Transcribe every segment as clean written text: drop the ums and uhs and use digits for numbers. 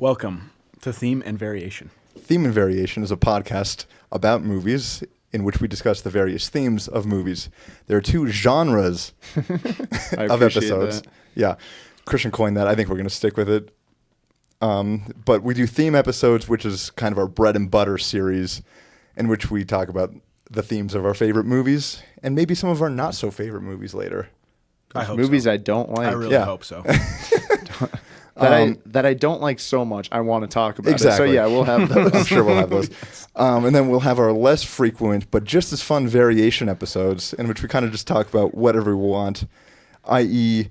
Welcome to Theme and Variation. Theme and Variation is a podcast about movies in which we discuss the various themes of movies. There are two genres of episodes. That. Yeah, Christian coined that. I think we're going to stick with it. But we do theme episodes, which is kind of our bread and butter series, in which we talk about the themes of our favorite movies and maybe some of our not so favorite movies later. I hope Movies so. I don't like. I really hope so. that I don't like so much. I want to talk about Exactly. it. So yeah, we'll have those. I'm sure we'll have those. And then we'll have our less frequent but just as fun variation episodes in which we kind of just talk about whatever we want, i.e.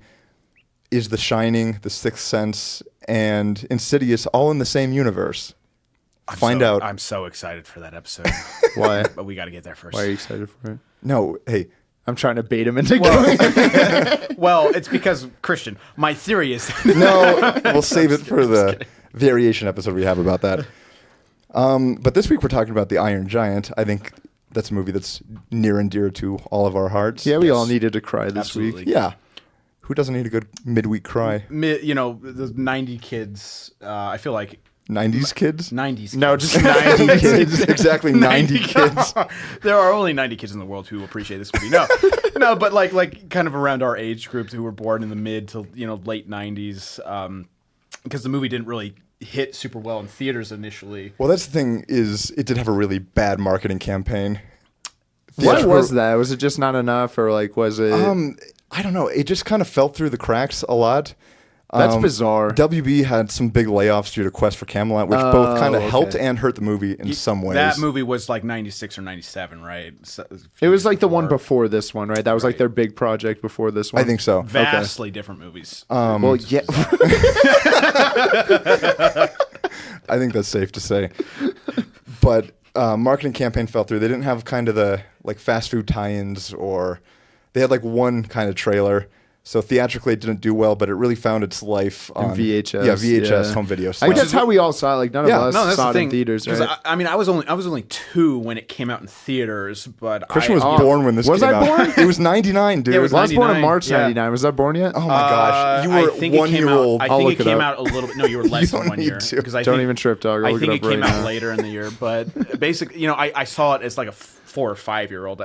is The Shining, The Sixth Sense, and Insidious all in the same universe? Find out. I'm so excited for that episode. Why? But we got to get there first. Why are you excited for it? No, hey. I'm trying to bait him into going. Well, it's because, Christian, my theory is... No, we'll save it for the variation episode we have about that. But this week we're talking about The Iron Giant. I think that's a movie that's near and dear to all of our hearts. Yeah, we all needed to cry this Absolutely. week. Yeah. Who doesn't need a good midweek cry? You know, the 90 kids, I feel like... 90s kids? 90s kids. No, just 90 kids. Exactly, 90 kids. There are only 90 kids in the world who appreciate this movie. No, but like kind of around our age groups who were born in the mid to late 90s, because the movie didn't really hit super well in theaters initially. Well, that's the thing is it did have a really bad marketing campaign. What was that? Was it just not enough, or like was it? I don't know. It just kind of fell through the cracks a lot. That's bizarre. WB had some big layoffs due to Quest for Camelot, which both kind of okay. helped and hurt the movie in some ways. That movie was like 96 or 97, right? So, It was like the one before this one, right? That was like their big project before this one. I think so. Vastly different movies. Well, yeah. I think that's safe to say. But marketing campaign fell through. They didn't have kind of the like fast food tie-ins, or they had like one kind of trailer. So theatrically it didn't do well, but it really found its life on VHS. Yeah, VHS home video. I guess that's how we all saw it. Like none of us No, that's saw the it thing. in theaters, 'Cause right? I mean, I was only 2 when it came out in theaters, but Christian was born when this Was came I out. born? It was 99, dude. Yeah, it was Well, I was born in 99, March yeah. '99. Was that born yet? Oh my gosh. You were I think 1 year old. I I'll think look it it came up. out a little bit. No, you were less You than don't 1 year. need to. Because I Don't think, even trip, dog. I'll I look think it it up came right out now. later in the year, but basically, I saw it as like a 4 or 5 year old,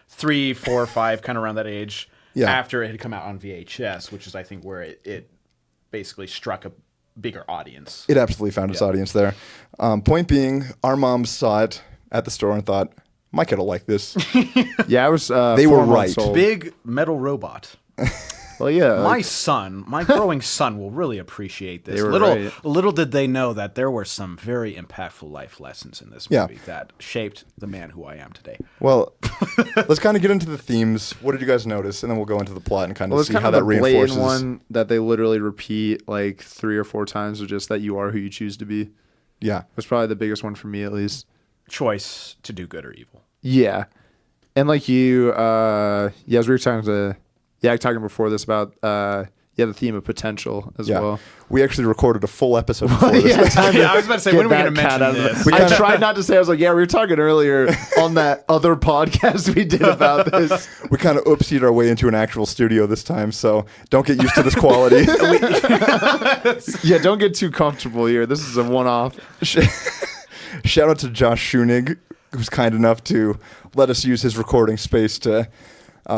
3, 4, or 5, kind of around that age. Yeah. After it had come out on VHS, which is I think where it basically struck a bigger audience. It absolutely found its audience there. Point being, our moms saw it at the store and thought, my kid will like this. Yeah, I was. They were 4 months right. old. Big metal robot. Well, yeah. My growing son will really appreciate this. They were right. Little did they know that there were some very impactful life lessons in this Yeah. movie that shaped the man who I am today. Well, let's kind of get into the themes. What did you guys notice? And then we'll go into the plot and kind of Well, it's see kind how of that the reinforces. blatant one that they literally repeat like 3 or 4 times, with just that you are who you choose to be. Yeah. Was probably the biggest one for me, at least. Choice to do good or evil. Yeah, and like you, as we were talking before this about the theme of potential as Yeah. well. We actually recorded a full episode before this. I was about to say, when are we going to mention this? I tried not to say. I was like, yeah, we were talking earlier on that other podcast we did about this. We kind of oopsied our way into an actual studio this time, so don't get used to this quality. Yeah, don't get too comfortable here. This is a one-off. Shout out to Josh Schunig, who's kind enough to let us use his recording space to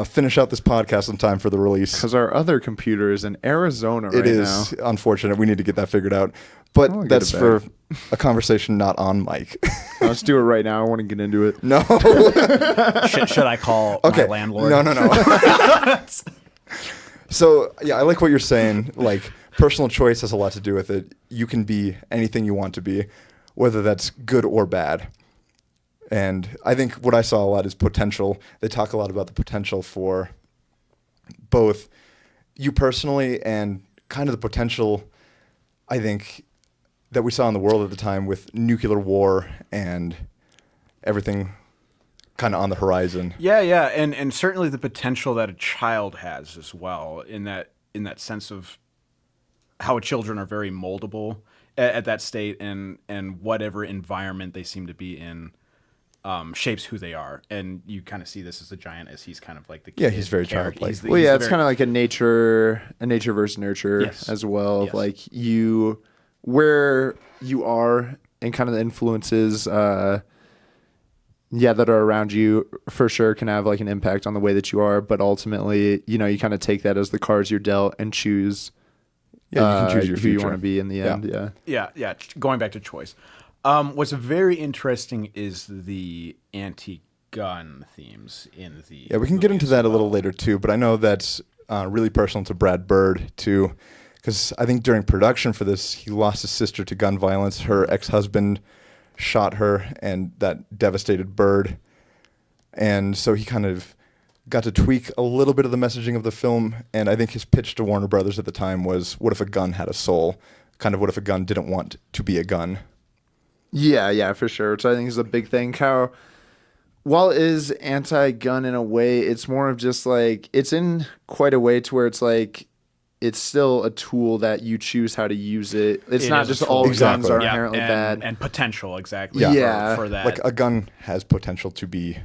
finish out this podcast in time for the release. Because our other computer is in Arizona right now. It is unfortunate. We need to get that figured out. But I'll get that's it for back. a conversation not on mic. Let's do it right now. I want to get into it. No. Should I call my landlord? No. So, yeah, I like what you're saying. Like, personal choice has a lot to do with it. You can be anything you want to be, whether that's good or bad. And I think what I saw a lot is potential. They talk a lot about the potential for both you personally and kind of the potential, I think, that we saw in the world at the time with nuclear war and everything kind of on the horizon. Yeah, and certainly the potential that a child has as well, in that sense of how children are very moldable at that state, and whatever environment they seem to be in shapes who they are. And you kind of see this as the giant, as he's kind of like the kid. Yeah, he's very childlike. Well, yeah, it's kind of like a nature versus nurture Yes. as well. Of Yes. like you where you are and kind of the influences that are around you for sure can have like an impact on the way that you are, but ultimately, you know, you kind of take that as the cards you're dealt and choose Yeah, you can choose your who you future. want to be in the end. Yeah. Yeah. Going back to choice. What's very interesting is the anti-gun themes in the. Yeah, we can get into that a little later too, but I know that's really personal to Brad Bird too, because I think during production for this, he lost his sister to gun violence. Her ex-husband shot her, and that devastated Bird. And so he kind of got to tweak a little bit of the messaging of the film, and I think his pitch to Warner Brothers at the time was, what if a gun had a soul? Kind of what if a gun didn't want to be a gun? Yeah, for sure. Which I think is a big thing. How, while it is anti-gun in a way, it's more of just like, it's in quite a way to where it's like, it's still a tool that you choose how to use it. It's not just all guns are inherently bad. And potential, exactly. Yeah. For that. Like a gun has potential to be.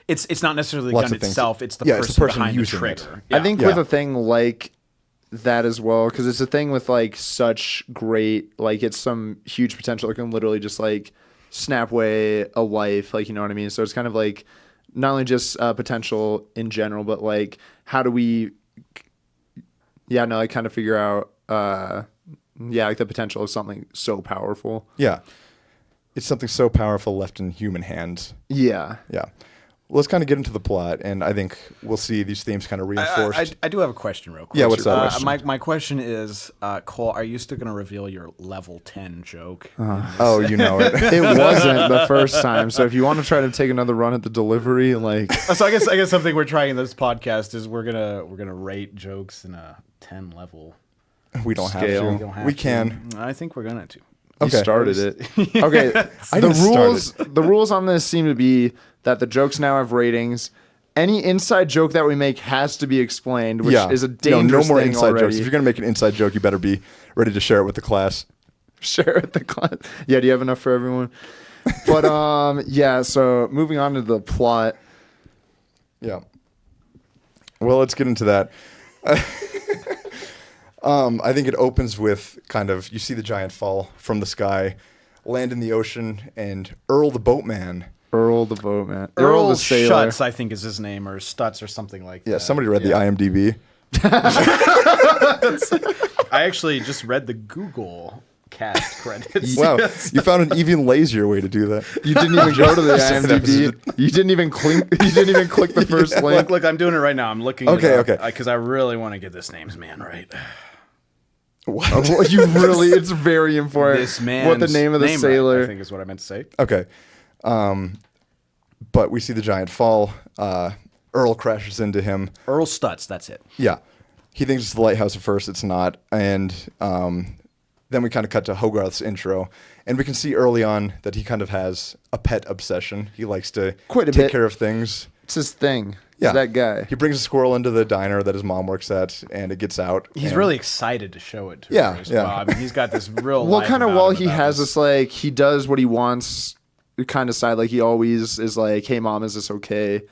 It's not necessarily the Lots gun of things. itself, it's the Yeah, person, it's the person behind the using it. trigger. I think Yeah. with a thing like that as well, because it's a thing with like such great, like it's some huge potential that can literally just like snap away a life, like, you know what I mean? So it's kind of like not only just potential in general, but like how do we like kind of figure out like the potential of something so powerful. Yeah. It's something so powerful left in human hands. Yeah. Yeah. Well, let's kind of get into the plot, and I think we'll see these themes kind of reinforced. I do have a question real quick. Yeah, what's that? My question is, Cole, are you still going to reveal your level 10 joke? Oh, you know it. It wasn't the first time. So if you want to try to take another run at the delivery, like So I guess something we're trying in this podcast is we're gonna rate jokes in a 10 level. We don't Scale. have to. Don't have We to. can. I think we're gonna to. you Okay. started it. Okay. I didn't The rules on this seem to be that the jokes now have ratings. Any inside joke that we make has to be explained, which is a dangerous no more thing inside already. jokes. If you're going to make an inside joke, you better be ready to share it with the class. Share at the class. Yeah, do you have enough for everyone? But so moving on to the plot. Yeah. Well, let's get into that. I think it opens with kind of, you see the giant fall from the sky, land in the ocean, and Earl the boatman. Earl the boatman. Earl the sailor. Schutz, I think, is his name, or Stutz, or something like that. Yeah, somebody read the IMDb. I actually just read the Google cast credits. Wow, you found an even lazier way to do that. You didn't even go to the IMDb. You didn't even click. You didn't even click the first link. Look, I'm doing it right now. I'm looking. Okay, it up, okay. Because I really want to get this name's man right. What? You really? It's very important. This man. What the name of the sailor? Right, I think is what I meant to say. Okay. But we see the giant fall. Earl crashes into him. Earl Stutz. That's it. Yeah. He thinks it's the lighthouse at first. It's not. And then we kind of cut to Hogarth's intro. And we can see early on that he kind of has a pet obsession. He likes to Quite a take bit. care of things. It's his thing. Yeah. He's that guy. He brings a squirrel into the diner that his mom works at, and it gets out. He's and- really excited to show it to Yeah, her as yeah. well. I mean, he's got this real. Well, life kind of about while him he about has this, like, he does what he wants kind of side. Like, he always is like, hey, mom, is this okay?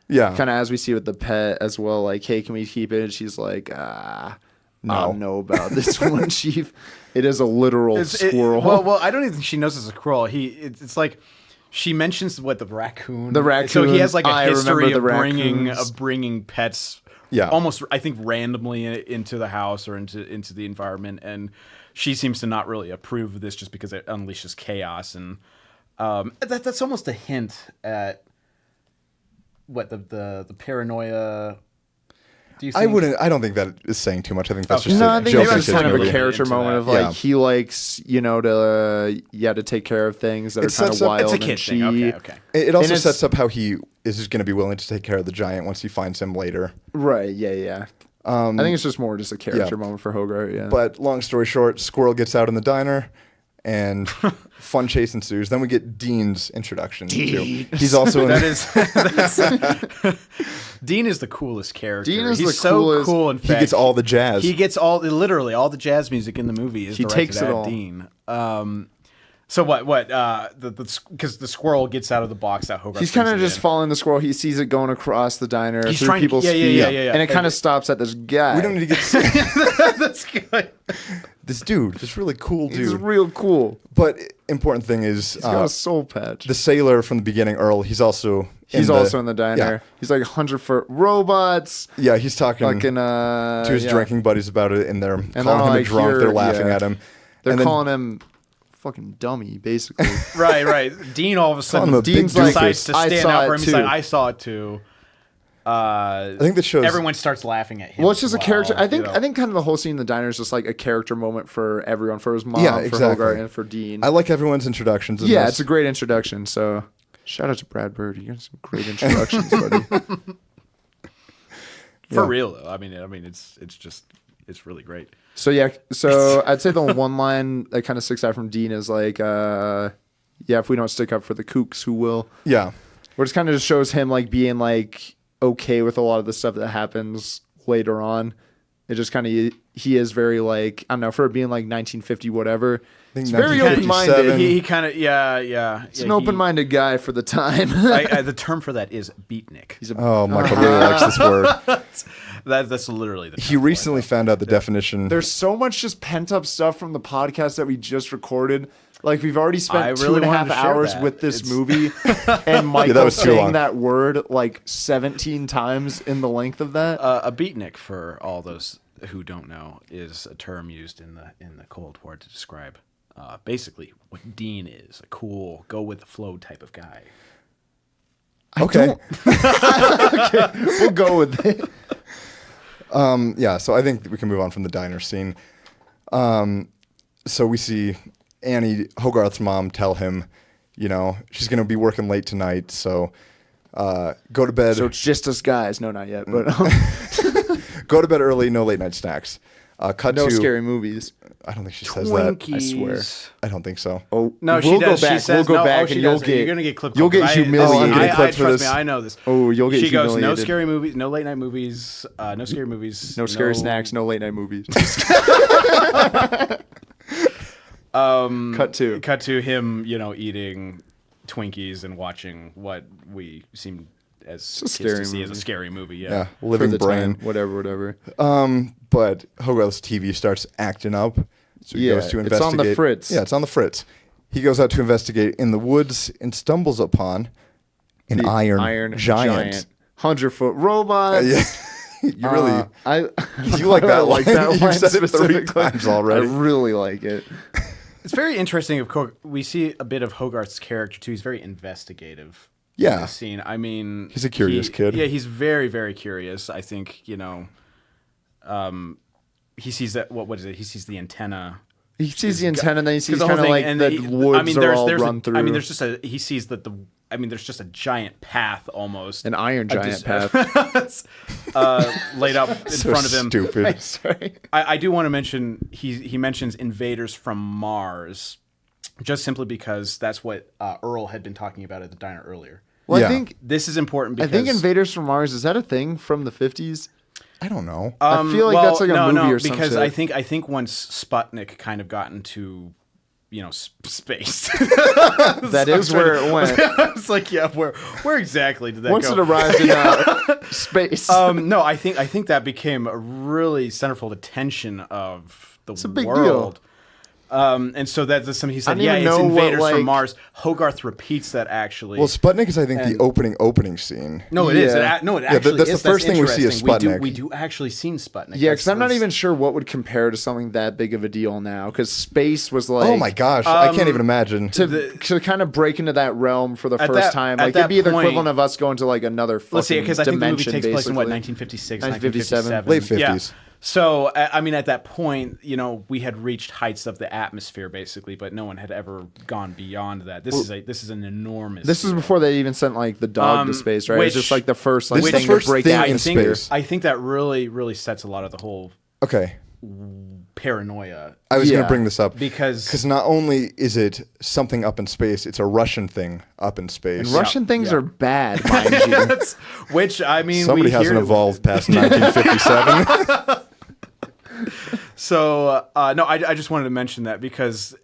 Yeah. Kind of as we see with the pet as well. Like, hey, can we keep it? And she's like, I don't know about this one, Chief. It is a literal squirrel. Well, I don't even think she knows it's a squirrel. It's like she mentions the raccoon. The raccoon. So he has like a I history remember of the bringing raccoons. pets. Yeah. Almost, I think, randomly into the house or into the environment, and she seems to not really approve of this just because it unleashes chaos, and that's almost a hint at what the paranoia. Do you think? I don't think that is saying too much. I think that's Okay. just No, a I think joke it's in just his kind of a movie. character Into moment that. of like Yeah. he likes, to take care of things that It are kind of sets up- wild It's a and kid cheap. thing. Okay. It also And it's- sets up how he is going to be willing to take care of the giant once he finds him later. Right? Yeah. I think it's just more just a character moment for Hogarth. Yeah. But long story short, Squirrel gets out in the diner, and fun chase ensues. Then we get Dean's introduction. Too. He's also in Dean is the coolest character. Dean is He's the so coolest. cool. In he fact, gets all the jazz. He gets literally all the jazz music in the movie is He directed takes it at all. Dean. So what? Because the squirrel gets out of the box that Hogarth. He's kind of brings it just in. following the squirrel. He sees it going across the diner He's through trying to- people's yeah, feet, yeah. and it kind of stops at this guy. we don't need to get That's good. this dude, this really cool dude. He's real cool. But important thing is He's got a soul patch. the sailor from the beginning, Earl. He's also in the diner. Yeah. He's like 100-foot robots. Yeah, he's talking Fucking, to his drinking buddies about it, and they're And calling him a drunk. They're laughing at him. They're And then- calling him fucking dummy, basically. Right. Dean all of a Calling him sudden a big Dean's like, decides to I stand saw up it for him. He's like, too. I saw it too. I think that shows Everyone starts laughing at him. Well, it's just as a character. well, I think you know? kind of the whole scene in the diner is just like a character moment for everyone, for his mom, Yeah, for exactly. Hogarth, and for Dean. I like everyone's introductions. In Yeah, this. it's a great introduction. So shout out to Brad Bird. You got some great introductions, buddy. For Yeah. real though. I mean, it's really great. So yeah, so I'd say the one line that kind of sticks out from Dean is like, yeah, if we don't stick up for the kooks, who will? Yeah. Where it kind of just shows him like being like okay with a lot of the stuff that happens later on. It just kind of he is very like, I don't know, for it being like 1950 whatever. think It's very 1957. open-minded. He kind of yeah. He's an open-minded guy for the time. The term for that is beatnik. He's a Oh, Michael really likes this word. That's literally the term He for it. recently found out the definition. There's so much just pent up stuff from the podcast that we just recorded. Like we've already I spent really 2.5 wanted to share hours that. with this It's- movie, and Michael that was too saying long. that word like 17 times in the length of that. A beatnik, for all those who don't know, is a term used in the Cold War to describe basically what Dean is, a cool, go with the flow type of guy. Okay. We'll go with it. Yeah, so I think we can move on from the diner scene. So we see Annie, Hogarth's mom, tell him, she's going to be working late tonight, so go to bed. So it's just us guys. No, not yet. But Go to bed early, no late night snacks. Cut no to scary movies. I don't think she says that. Twinkies. I swear. I don't think so. Oh No, she we'll does. Go back. She says, we'll go no, back, she and you'll does. get. You're gonna get clipped. You'll get humiliated. I'm getting clipped for trust this. me, I know this. Oh, you'll get She goes, no humiliated. scary movies, no late night movies, no scary movies, No scary snacks. No late night movies. Cut to him, eating Twinkies and watching what we seem as kids scary to see as a movie. scary movie. Yeah, For living the brain. time. Whatever. But Hogarth's TV starts acting up, so he Yeah, goes to it's investigate. on the fritz. Yeah, it's on the fritz. He goes out to investigate in the woods and stumbles upon an The iron giant. 100-foot robot. Yeah. You really, you like I that like line. that You've line said it 3 specifically. times already. I really like it. It's very interesting. Of course, we see a bit of Hogarth's character too. He's very investigative. Yeah. In this scene. I mean, He's a curious kid. Yeah, he's very, very curious. I think he sees that. What is it? He sees the antenna. He sees the antenna, and then he sees the kind whole of thing, like and the he- woods are all run through. I mean, there's just he sees that there's just a giant path almost. an iron giant path. laid out in So front of him. stupid. Sorry. I do want to mention he mentions invaders from Mars, just simply because that's what Earl had been talking about at the diner earlier. Well, Yeah. I think This is important because Invaders from Mars, is that a thing from the 50s? I don't know. I feel like that's like a movie no, or some because shit. I think once Sputnik kind of got into space. That is where it went. It's like, yeah, where exactly did that Once go? it arrived in space. No, I think that became a really centerfold attention of the a big world. And so that's something he said. don't Yeah, even it's know what, invaders like- from Mars. Hogarth repeats that actually. Well, Sputnik is, I think, the And- opening scene. no, it is. Yeah. It actually that's is. the first thing we see is interesting. Sputnik. We do actually see Sputnik. Yeah, because I'm not That's- even sure what would compare to something that big of a deal now. Because space was like, Oh my gosh, I can't even imagine. to kind of break into that realm for the At first that- time. at Like that it'd be the point- equivalent of us going to like another fucking Let's see, because I think the movie dimension, takes place in what, basically. 1956, 1957. 1957, Late Yeah. 50s. So I mean, at that point, we had reached heights of the atmosphere, basically, but no one had ever gone beyond that. This is an enormous. This was deal. before they even sent like the dog to space, right? It was which- just like the first like This is the thing first to break thing out in in space. I think that really sets a lot of the whole Okay, paranoia I was going Yeah. to bring this up because not only is it something up in space, it's a Russian thing up in space. And Russian things yeah. are bad, mind you. which I mean, Somebody we hasn't hear- evolved past 1957. So no, I just wanted to mention that because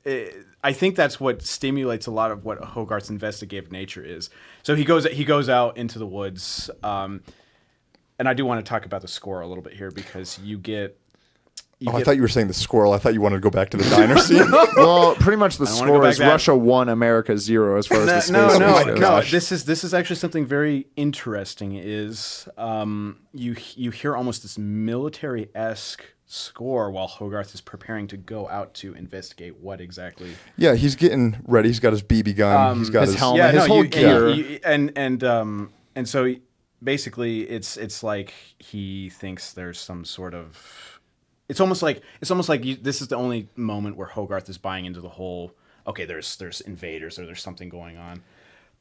I think that's what stimulates a lot of what Hogarth's investigative nature is. So he goes out into the woods, and I do want to talk about the score a little bit here because you get I thought you were saying the squirrel. I thought you wanted to go back to the diner scene. Well, pretty much the I don't wanna go score back is that- Russia 1, America 0 as far as the space no, race no, goes. no. This is actually something very interesting. Is you hear almost this military-esque score while Hogarth is preparing to go out to investigate what exactly. Yeah, he's getting ready. He's got his BB gun. He's got his his helmet. Yeah, his whole gear. And so basically, it's like he thinks there's some sort of. It's almost like this is the only moment where Hogarth is buying into the whole. Okay, there's invaders or there's something going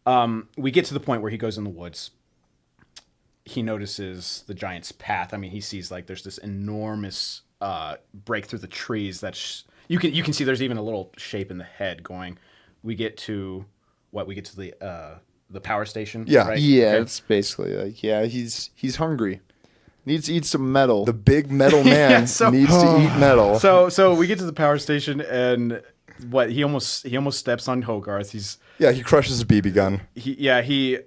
on. We get to the point where he goes in the woods. He notices the giant's path. I mean, he sees like there's this enormous break through the trees that you can see. There's even a little shape in the head going. We get to the power station. Yeah. right? Yeah, Okay. it's basically like, he's hungry. Needs to eat some metal. the big metal man Yeah, so- needs to eat metal. So we get to the power station and he almost steps on Hogarth. He crushes his BB gun. He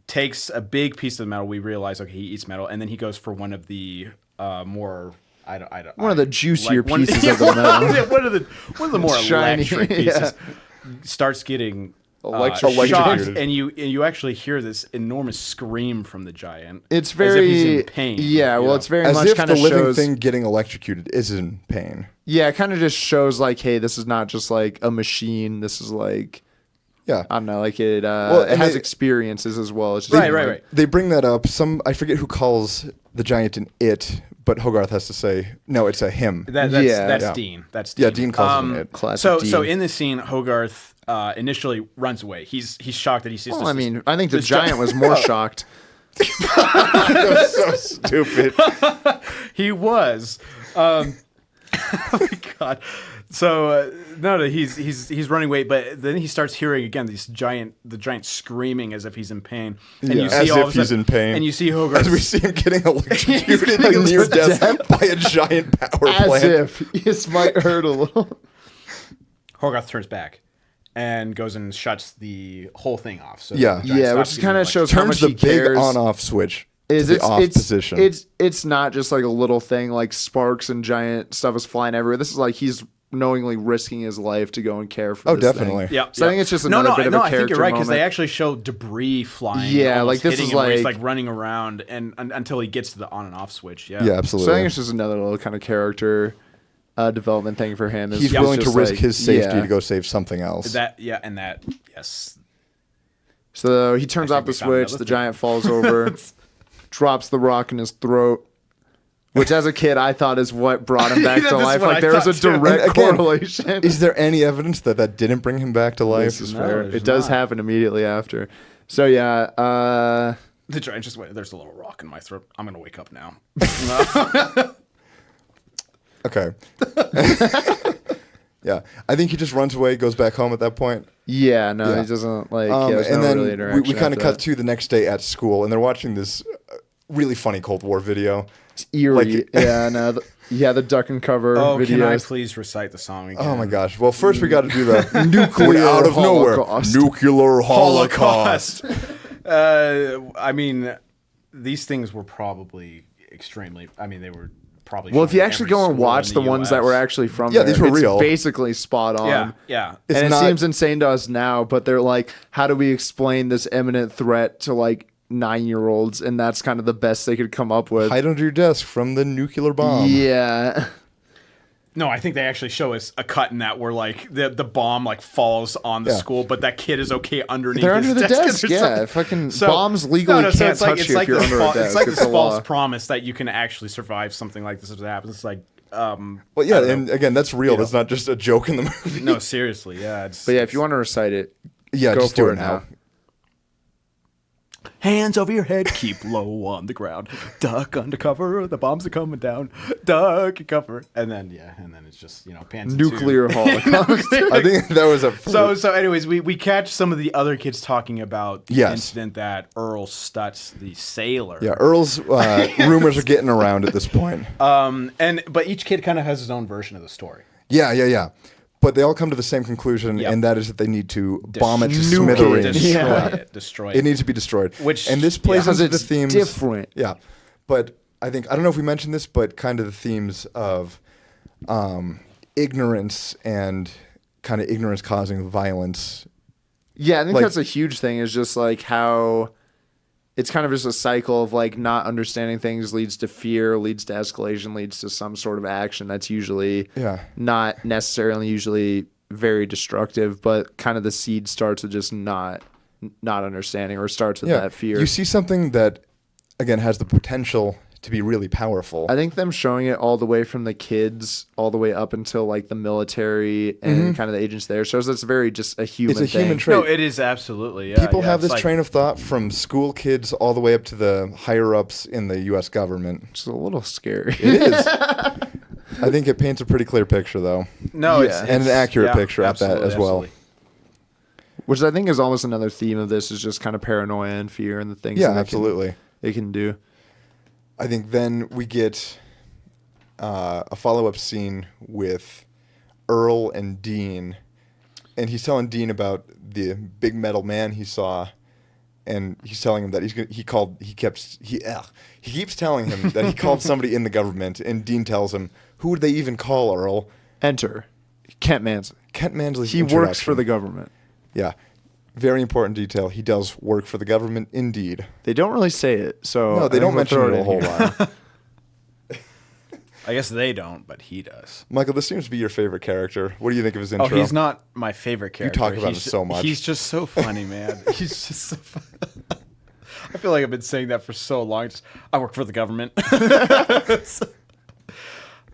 takes a big piece of the metal. We realize, okay, he eats metal, and then he goes for one of the more One of the juicier one- pieces of the metal. one of the more Shiny, electric pieces. Starts getting Electrocuted. shocked, and you actually hear this enormous scream from the giant. It's as very if he's in pain. Yeah, you well, know? it's very As much if kind the of living shows. thing getting electrocuted is in pain. Yeah, it kind of just shows like, hey, this is not just like a machine. This is like, Yeah. I don't know, like it. and it has they- experiences as well. It's just Right. They bring that up. I forget who calls the giant an it, but Hogarth has to say, no, it's a him. That's Yeah. Dean. That's Dean. Yeah, Dean calls him it. Classic So Dean. in this scene, Hogarth initially runs away. He's shocked that he sees. Well, this, I mean, I think the this giant was more shocked. That's so stupid. He was. Oh my god. So no, he's running away, but then he starts hearing again the giant screaming as if he's in pain, and you see As all if of a he's sudden- in pain. and you see Hogarth. As we see him getting electrocuted getting near death death. by a giant power As plant. if this might hurt a little. Hogarth turns back and goes and shuts the whole thing off. So Yeah. the giant Yeah, which stops kind of getting shows how Turns much the he big cares. on-off switch Is to the it's off it's, position. It's not just like a little thing like sparks and giant stuff is flying everywhere. This is like he's knowingly risking his life to go and care for. Oh, this definitely. Thing. Yeah, So I think it's just another bit of a I think character you're right because they moment. actually show debris flying. Yeah, almost like, this hitting is him where he's like- like running around and until he gets to the on and off switch. Yeah, Yeah, So I absolutely. think it's just another little kind of character development thing for him. He's willing to just risk like- his safety yeah. to go save something else. Yes. So he turns I off think the we found switch. another The thing. giant falls over, drops the rock in his throat. Which, as a kid, I thought is what brought him back Yeah, to this is life. what Like I there was a thought, too. direct And again, correlation. Is there any evidence that didn't bring him back to life? This is No, fair. there's It does not. happen immediately after. So yeah, The giant just went. There's a little rock in my throat. I'm gonna wake up now. Okay. Yeah, I think he just runs away, goes back home at that point. yeah, no, Yeah. he doesn't like. Yeah, there's and no then really we interaction. kind of after cut to the next day at school, and they're watching this really funny Cold War video. It's eerie. like- Yeah, no, the duck and cover Oh, can I videos. please recite the song again? Oh my gosh! Well, first we got to do the nuclear out of Holocaust. nowhere nuclear holocaust. I mean, these things were probably extremely. I mean, they were probably. Well, if shown you in actually every go and school watch in the ones that were US. actually from Yeah, there, these were it's real. basically spot on. Yeah. It's And not- it seems insane to us now, but they're like, how do we explain this imminent threat to like 9-year-olds? And that's kind of the best they could come up with. Hide under your desk from the nuclear bomb. Yeah. No, I think they actually show us a cut in that where like the bomb like falls on the Yeah. school, but that kid is okay underneath. They're his under the desk. or Yeah. something. Fucking bombs legally so can't it's like, touch it's you like if you're this under a fa- desk. It's like It's this a false law. promise that you can actually survive something like this if it happens. It's like, Well, yeah, I don't and again, that's real. That's not just a joke in the movie. no, seriously, yeah. But yeah, if you want to recite it, Yeah, go just for do it it now. now. Hands over your head, keep low on the ground. Duck under cover, the bombs are coming down. Duck and cover, and then it's just pans into- Nuclear holocaust. I think that was a. So anyways, we catch some of the other kids talking about the Yes. incident that Earl Stutz, the sailor. Yeah, Earl's rumors are getting around at this point. But each kid kind of has his own version of the story. Yeah. But they all come to the same conclusion, Yep. and that is that they need to bomb it to Nuke it. smithereens. Destroy Yeah. it. Destroy It it. needs to be destroyed. Which- and this plays Because into the it's themes. different. Yeah, but I don't know if we mentioned this, but kind of the themes of ignorance and kind of ignorance causing violence. Yeah, I think Like- that's a huge thing, is just like how it's kind of just a cycle of like not understanding things leads to fear, leads to escalation, leads to some sort of action that's usually not necessarily usually very destructive, but kind of the seed starts with just not understanding, or starts with that fear. You see something that, again, has the potential to be really powerful. I think them showing it all the way from the kids all the way up until like the military and kind of the agents there shows that's very just a human It's a thing. human trait. No, it is absolutely. Yeah, People have it's this train of thought from school kids all the way up to the higher ups in the U.S. government. It's a little scary. It is. I think it paints a pretty clear picture, though. No, Yeah. And an accurate picture at that as well. absolutely. Which I think is almost another theme of this, is just kind of paranoia and fear and the things Yeah, that absolutely. it can do. I think then we get a follow-up scene with Earl and Dean, and he's telling Dean about the big metal man he saw, and he's telling him that he keeps telling him that he called somebody in the government, and Dean tells him, who would they even call, Earl? Enter Kent Mansley. Kent Mansley's He works for the government. Yeah. Very important detail. He does work for the government, indeed. They don't really say it, so No, they I don't think mention we'll it throw a whole in here. lot. I guess they don't, but he does. Michael, this seems to be your favorite character. What do you think of his intro? Oh, he's not my favorite character. talk about He's him so much. He's just so funny, man. He's just so funny. I feel like I've been saying that for so long. I work for the government.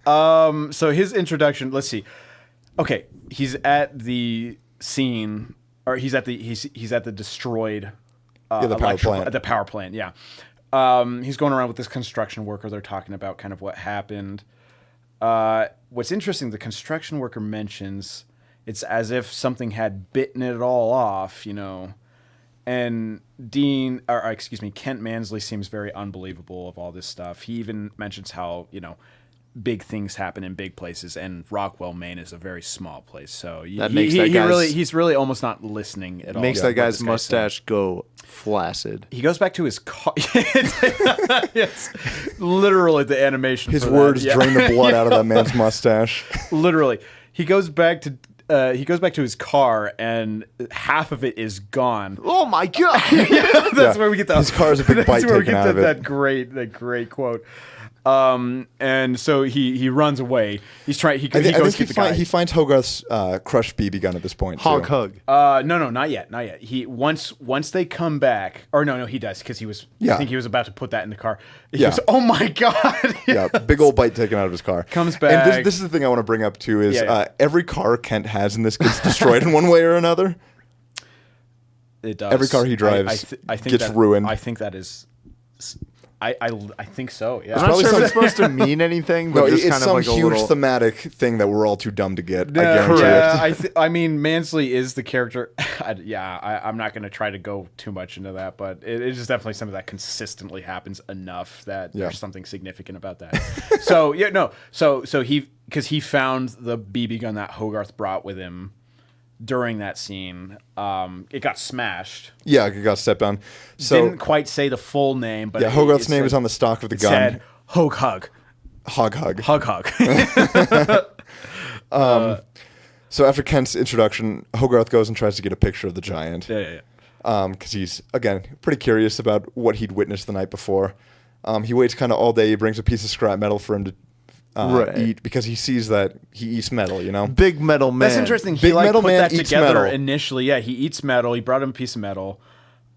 So his introduction, let's see. Okay, he's at the scene, or he's at the destroyed the power plant. The power plant, yeah. He's going around with this construction worker. They're talking about kind of what happened. What's interesting, the construction worker mentions it's as if something had bitten it all off, you know. And Kent Mansley seems very unbelievable of all this stuff. He even mentions how, you know, big things happen in big places, and Rockwell, Maine is a very small place. So That makes that guy's- he's really almost not listening at all. Makes to that what guy's this saying. mustache go flaccid. He goes back to his car. Yes, literally the animation. His for words that. Yeah. drain the blood out of that man's mustache. Literally, he goes back to his car, and half of it is gone. Oh my god! That's Yeah. where we get the. His car is a big bite That's where we taken get out of it. that great quote. And so he runs away. He's trying. He I goes think get the guy. he finds Hogarth's crushed BB gun at this point. Hog too. hug. No, not yet. He once they come back, or no, he does, because he was. Yeah. I think he was about to put that in the car. He Yeah. goes, oh my god! Yeah, big old bite taken out of his car. Comes And back. this is the thing I want to bring up too is Yeah. every car Kent has in this gets destroyed in one way or another. It does. Every car he drives I think gets that, ruined. I think that is. I think so. Yeah. I'm not probably sure if some- it's supposed to mean anything, but No, just it's kind of some like a huge little. thematic thing that we're all too dumb to get. I Yeah, guarantee it. I mean, Mansley is the character. I'm not going to try to go too much into that, but it is definitely something that consistently happens enough that Yeah. there's something significant about that. So yeah, no, so because he found the BB gun that Hogarth brought with him during that scene. It got smashed. Yeah, it got stepped on. So Didn't quite say the full name, but yeah, Hogarth's name is on the stock of the gun. Said Hog Hug. Hog hug. Hug. So after Kent's introduction, Hogarth goes and tries to get a picture of the giant. Yeah. Because he's, again, pretty curious about what he'd witnessed the night before. He waits kind of all day. He brings a piece of scrap metal for him to Right. eat, because he sees that he eats metal, you know? Big metal man. That's interesting. He Big like metal put man that eats together metal. initially. Yeah, he eats metal. He brought him a piece of metal.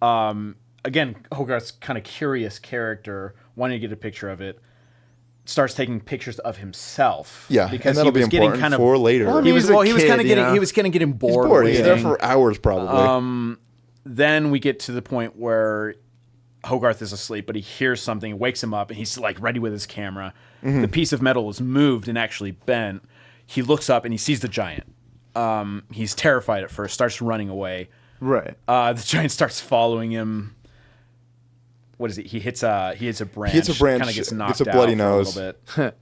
Again, Hogarth's kind of curious character, wanting to get a picture of it, starts taking pictures of himself. Yeah, because and that'll he was be getting important kind of for later. Well, I He mean, was he's a he was kid, kind of you getting know? he was kind of getting He's bored. bored. He's there waiting. for hours, probably. Then we get to the point where Hogarth is asleep, but he hears something, wakes him up, and he's like ready with his camera. Mm-hmm. The piece of metal is moved and actually bent. He looks up and he sees the giant. He's terrified at first, starts running away. Right. The giant starts following him. what is it? He hits a branch. He hits a branch, Kind of gets knocked gets a bloody out nose. for a little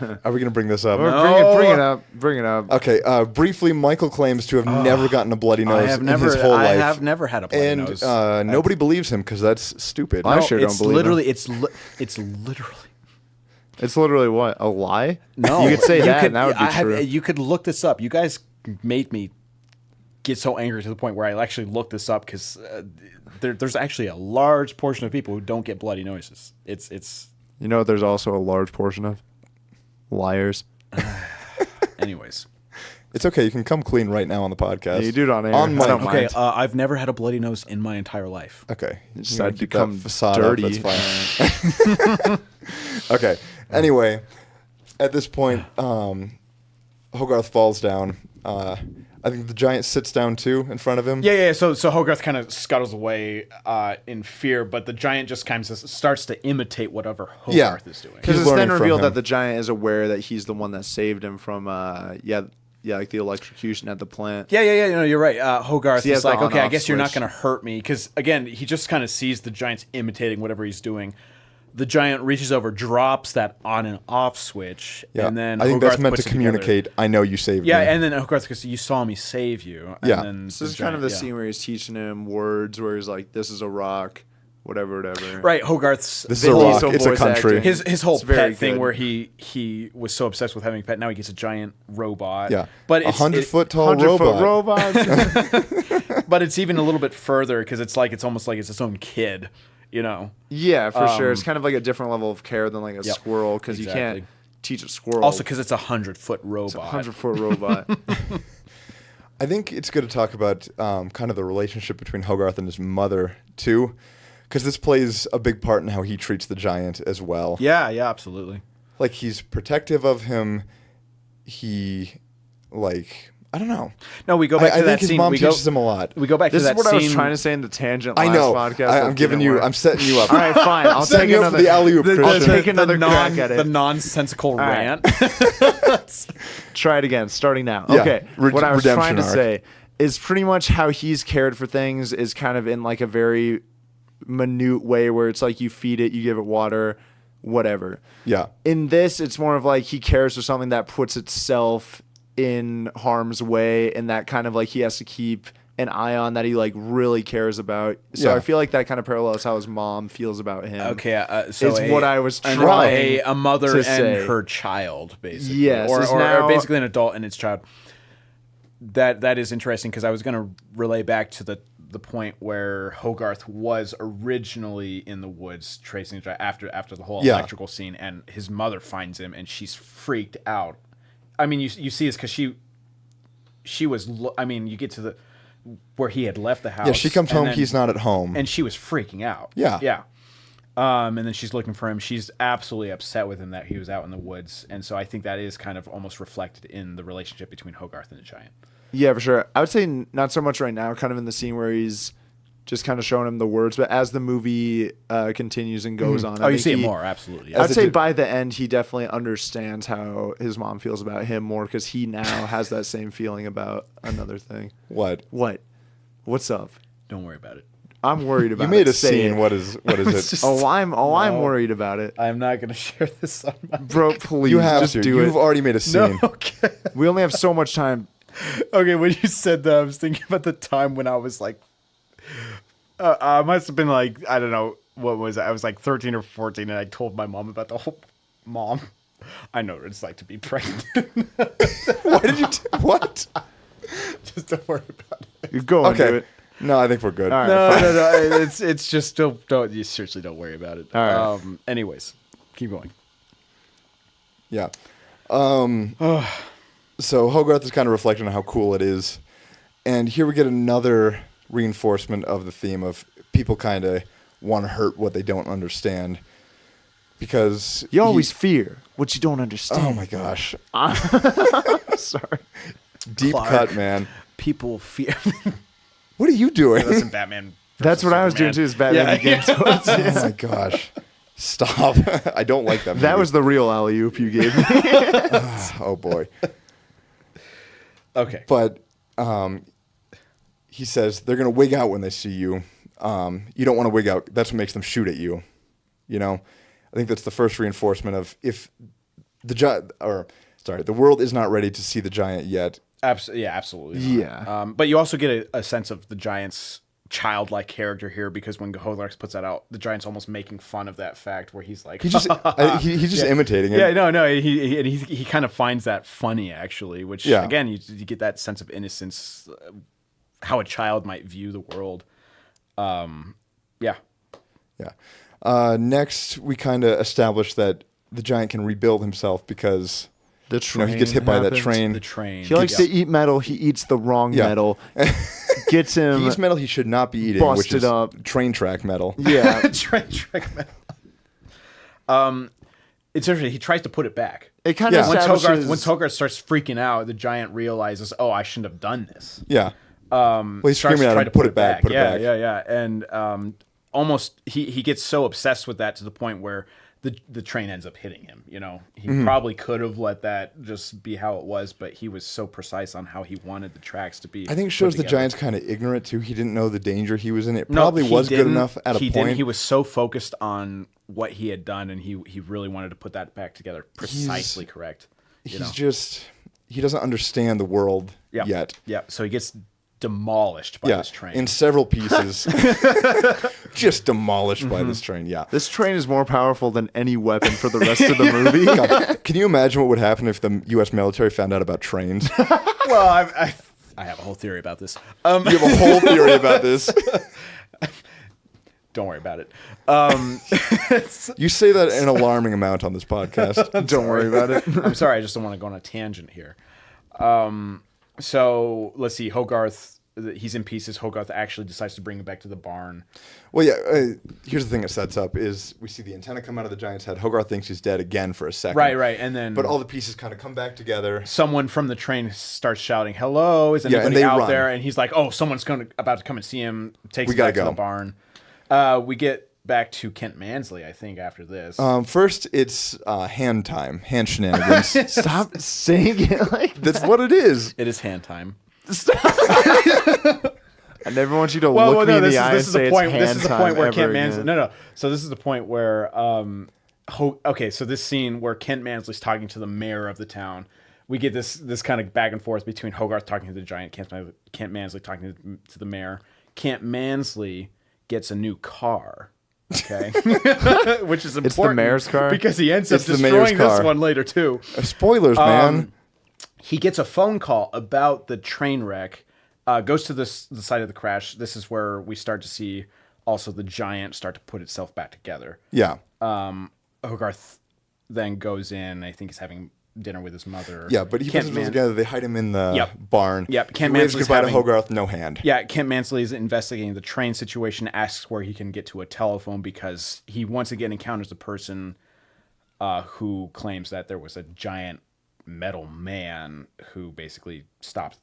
bit. Are we going to bring this up? No. Bring it up. Okay, briefly, Michael claims to have never gotten a bloody nose in his whole I life. have never had a bloody and nose. nobody believes him because that's stupid. I sure don't it's believe literally, him. it's literally. It's literally what? A lie? No, You could say that, could, and that would be true. You could look this up. You guys made me get so angry to the point where I actually looked this up because there's actually a large portion of people who don't get bloody noses. It's. You know what there's also a large portion of? Liars. Anyways. It's okay. You can come clean right now on the podcast. Yeah, you do it on air. On I mic. don't Okay, mind. I've never had a bloody nose in my entire life. Okay. You You decided to keep become that facade dirty. Up, that's fine. Okay. Anyway, at this point, Hogarth falls down. I think the giant sits down too in front of him. Yeah. So Hogarth kind of scuttles away in fear, but the giant just kind of starts to imitate whatever Hogarth is doing. Because He's it's then learning from revealed him. that the giant is aware that he's the one that saved him from, like the electrocution at the plant. Yeah. No, you're right. Hogarth So he has is like, the okay, I on-off guess you're not switch. going to hurt me. Because, again, he just kind of sees the giant's imitating whatever he's doing. The giant reaches over, drops that on and off switch, Yeah. and then I think Hogarth that's meant to puts it together. communicate, I know you saved Yeah, me. and then Hogarth goes, you saw me save you. And Yeah. then This the is kind of the giant- scene where he's teaching him words, where he's like, "This is a rock," whatever. Right, Hogarth's This is a Vin rock. Diesel It's a voice country. acting. his whole It's very pet thing good. where he was so obsessed with having a pet. Now he gets a giant robot. Yeah. but a it's 100-foot tall 100-foot robot. robots. but it's even a little bit further because it's almost like it's its own kid. You know. Yeah, for sure. It's kind of like a different level of care than like a Yep, squirrel, because you exactly. can't teach a squirrel. Also, because it's 100-foot robot. 100-foot robot. I think it's good to talk about kind of the relationship between Hogarth and his mother, too, because this plays a big part in how he treats the giant as well. Yeah, absolutely. Like, he's protective of him. He, I don't know. No, we go back I to that think his scene. mom we go, teaches him a lot. We go back This to is that what scene. I was trying to say in the tangent I last know. podcast. I'm giving you. I'm setting you up. All right, fine. I'll setting take you up another. for the alley-oop, I'll Christian. take another crack at The it. nonsensical right. rant. Try it again, starting now. Yeah, Okay. What I was trying redemption to arc. say is pretty much how he's cared for things is kind of in like a very minute way, where it's like you feed it, you give it water, whatever. Yeah. In this, it's more of like he cares for something that puts itself in harm's way, and that kind of like he has to keep an eye on, that he like really cares about. So Yeah. I feel like that kind of parallels how his mom feels about him. Okay, so Is what I was a trying mother to and say. her child, basically. Yes, or, is or now- basically an adult and its child. That is interesting because I was going to relay back to the point where Hogarth was originally in the woods tracing the giant after the whole Yeah. electrical scene, and his mother finds him and she's freaked out. I mean, you see this because she was. You get to the where he had left the house. Yeah, she comes and home. then- He's not at home. and she was freaking out. Yeah. Yeah. And then she's looking for him. She's absolutely upset with him that he was out in the woods. And so I think that is kind of almost reflected in the relationship between Hogarth and the giant. Yeah, for sure. I would say not so much right now, kind of in the scene where he's just kind of showing him the words, but as the movie continues and goes on, Oh, I you think see it he- more, absolutely. I'd As it say did- by the end, he definitely understands how his mom feels about him more, because he now has that same feeling about another thing. What? What? What's up? Don't worry about it. I'm worried about You made it. a Say scene. it. What is it? just- I'm No. worried about it. I'm not going to share this on my... Bro, please You have just to. do You've it. already made a scene. No, okay. We only have so much time. Okay, when you said that, I was thinking about the time when I was like... I must have been like, I don't know, what was it? I was like 13 or 14, and I told my mom about the whole... Mom, I know what it's like to be pregnant. Why did you? What? Just don't worry about it. You go and do Okay. it. No, I think we're good. All right. No. It's just don't you seriously don't worry about it. All right. Anyways, keep going. Yeah. So Hogarth is kind of reflecting on how cool it is, and here we get another reinforcement of the theme of people kind of want to hurt what they don't understand, because You always fear what you don't understand. Oh my gosh! Sorry. Deep Clark. cut, man. People fear. What are you doing? Listen, Batman. That's what I was doing too. Is Batman Yeah. Begins. Oh my gosh! Stop! I don't like that. That movie. was the real alley oop you gave me. Oh boy! Okay. But he says they're gonna wig out when they see you. you don't want to wig out. That's what makes them shoot at you. You know, I think that's the first reinforcement of if the world is not ready to see the giant yet. Yeah, absolutely. Not. Yeah. But you also get a sense of the giant's childlike character here because when Hogarth puts that out, the giant's almost making fun of that fact where he's like, He's just imitating it. Yeah, no, he kind of finds that funny actually, which again, you get that sense of innocence, how a child might view the world. Yeah. Next, we kind of establish that the giant can rebuild himself because The train he gets hit by that happens. train. The train. He likes to eat metal. He eats the wrong metal. Gets him. He eats metal he should not be eating, which busted is up. train track metal. Yeah. train metal. It's interesting. He tries to put it back. It kind of When Hogarth starts freaking out, the giant realizes, "Oh, I shouldn't have done this." Yeah. Well, he's screaming at him to put it back. Put it back. Yeah. And almost he gets so obsessed with that to the point where the train ends up hitting him. You know, he probably could have let that just be how it was, but he was so precise on how he wanted the tracks to be. I think it shows the giant's kind of ignorant too. He didn't know the danger he was in. It probably was good enough at a point. Didn't. He was so focused on what he had done, and he really wanted to put that back together precisely correct. He doesn't understand the world yet. Yeah, so he gets demolished by this train in several pieces. Just demolished by this train. Yeah, this train is more powerful than any weapon for the rest of the movie. God, can you imagine what would happen if the U.S. military found out about trains? Well, I have a whole theory about this. You have a whole theory about this. Don't worry about it. You say that an alarming amount on this podcast. Don't worry about it. I'm sorry, I just don't want to go on a tangent here. So let's see. Hogarth, he's in pieces. Hogarth actually decides to bring him back to the barn. Well, yeah. Here's the thing it sets up is we see the antenna come out of the giant's head. Hogarth thinks he's dead again for a second. Right. And then, but all the pieces kind of come back together. Someone from the train starts shouting, "Hello! Is anybody out there?" And he's like, "Oh, someone's about to come and see him." Takes him back to the barn. We get back to Kent Mansley, I think, after this. First, it's hand time, hand shenanigans. Stop saying it like that's what it is. It is hand time. I never want you to look me in the eye and say it's hand time. This is the point where Kent Mansley. Mansley. No. So this is the point where. So this scene where Kent Mansley's talking to the mayor of the town. We get this kind of back and forth between Hogarth talking to the giant, Kent Mansley talking to the mayor. Kent Mansley gets a new car. Okay, which is important. It's the mayor's car because he ends up destroying this one later too. Spoilers, man. He gets a phone call about the train wreck. Goes to the site of the crash. This is where we start to see also the giant start to put itself back together. Yeah. Hogarth then goes in. I think he's having dinner with his mother. Yeah, but he puts himself together. They hide him in the barn. Yep. Kent Mansley's goodbye to Hogarth, no hand. Yeah, Kent Mansley is investigating the train situation, asks where he can get to a telephone because he once again encounters a person who claims that there was a giant metal man who basically stops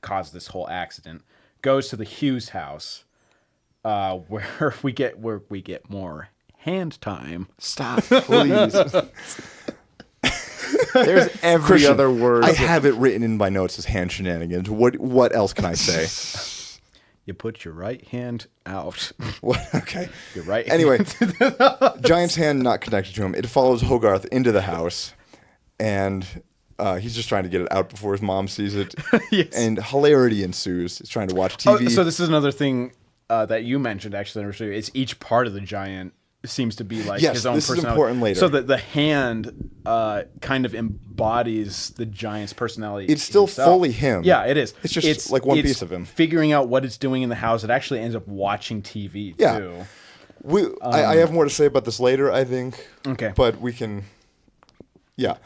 caused this whole accident. Goes to the Hughes house, where we get more hand time. Stop, please. There's every Christian, other word. I have it written in my notes as hand shenanigans. What else can I say? You put your right hand out. What? Okay. Your right. Anyway, giant's hand not connected to him. It follows Hogarth into the house, and he's just trying to get it out before his mom sees it. Yes. And hilarity ensues. He's trying to watch TV. So this is another thing that you mentioned. Actually, it's each part of the giant seems to be like his own personality. This is important later. So that the hand kind of embodies the giant's personality. It's still fully him. Yeah, it is. It's just like one piece of him. Figuring out what it's doing in the house. It actually ends up watching TV too. I have more to say about this later, I think. Okay. But we can... Yeah.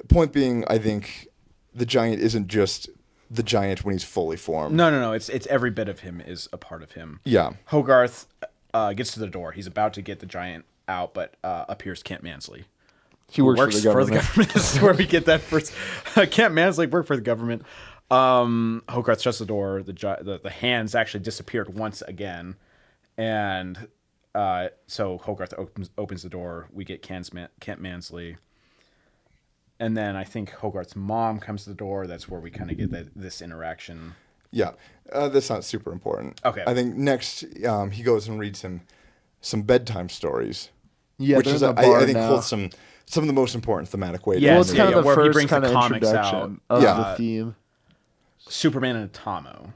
Point being, I think the giant isn't just the giant when he's fully formed. No. It's every bit of him is a part of him. Yeah. Hogarth gets to the door. He's about to get the giant out, but appears Kent Mansley. He works for the government. This is where we get that first. Kent Mansley worked for the government. Hogarth shuts the door. The hands actually disappeared once again, and so Hogarth opens the door. We get Kent Mansley, and then I think Hogarth's mom comes to the door. That's where we kind of get this interaction. Yeah, that's not super important. Okay. I think next he goes and reads him some bedtime stories. Yeah, which they're is in the I bar think now. holds some of the most important thematic weight. Yeah, Well, it's kind of the where he first brings the kind of comics introduction out. of Yeah. the theme. Superman and Atomo.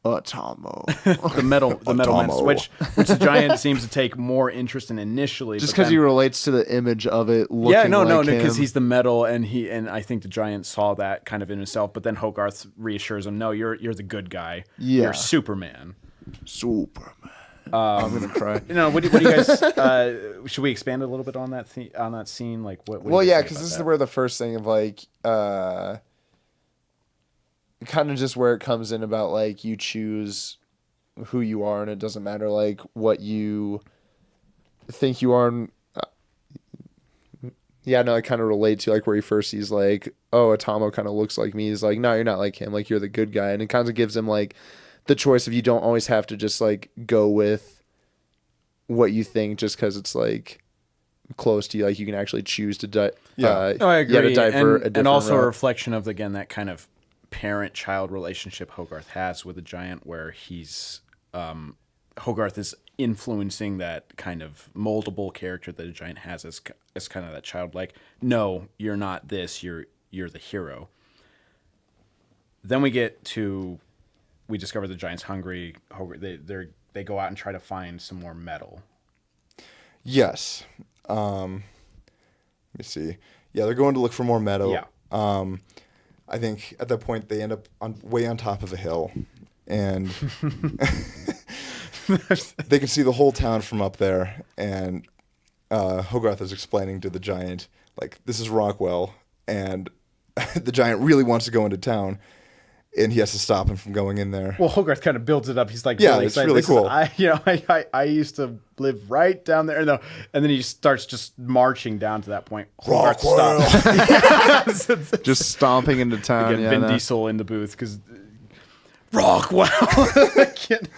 Atomo. The metal man, Atomo. which the Giant seems to take more interest in initially. Just but because then- he relates to the image of it looking yeah, no, like because him. he's the metal, and I think the Giant saw that kind of in himself. But then Hogarth reassures him, "No, you're the good guy. Yeah. You're Superman." Superman. I'm going to cry. You know, what do you guys? Should we expand a little bit on that scene? Like, what? Well, yeah, because this is where the first thing of like, kind of just where it comes in about like you choose who you are, and it doesn't matter like what you think you are. And, yeah, no, I kind of relate to like where he first sees like, oh, Atomo kind of looks like me. He's like, no, you're not like him. Like you're the good guy, and it kind of gives him like the choice of you don't always have to just like go with what you think just because it's like close to you. Like you can actually choose to I agree, to divert a and different also a route. reflection of again that kind of parent-child relationship Hogarth has with the Giant, where he's Hogarth is influencing that kind of moldable character that a Giant has as kind of that childlike. No, you're not this. You're the hero. Then we discover the Giant's hungry. They go out and try to find some more metal. Yes. Let me see. Yeah, they're going to look for more metal. Yeah. I think at that point they end up way on top of a hill, and they can see the whole town from up there. And Hogarth is explaining to the Giant, like, this is Rockwell, and the Giant really wants to go into town, and he has to stop him from going in there. Well, Hogarth kind of builds it up. He's like, Yeah, really it's excited. really This cool. I used to live right down there, and then he starts just marching down to that point. Hogarth Rockwell. stops. Just stomping into town. Again, Yeah, Vin no. Diesel in the booth because Rockwell.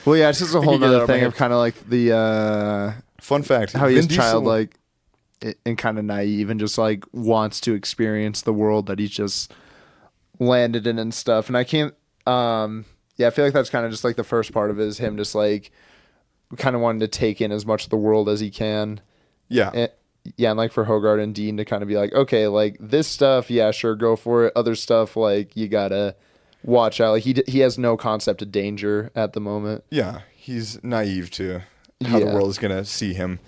Well, yeah, it's just a whole get it out nother of my thing head. of kind of like the Fun fact: how Vin he's Diesel- childlike and kind of naive and just like wants to experience the world that he's just landed in and stuff. And I can't. Yeah, I feel like that's kind of just like the first part of it is him just like kind of wanting to take in as much of the world as he can. Yeah, And, yeah, and like for Hogarth and Dean to kind of be like, okay, like this stuff, yeah, sure, go for it. Other stuff, like you gotta watch out. Like he has no concept of danger at the moment. yeah, he's naive to how the Yeah. world is gonna see him,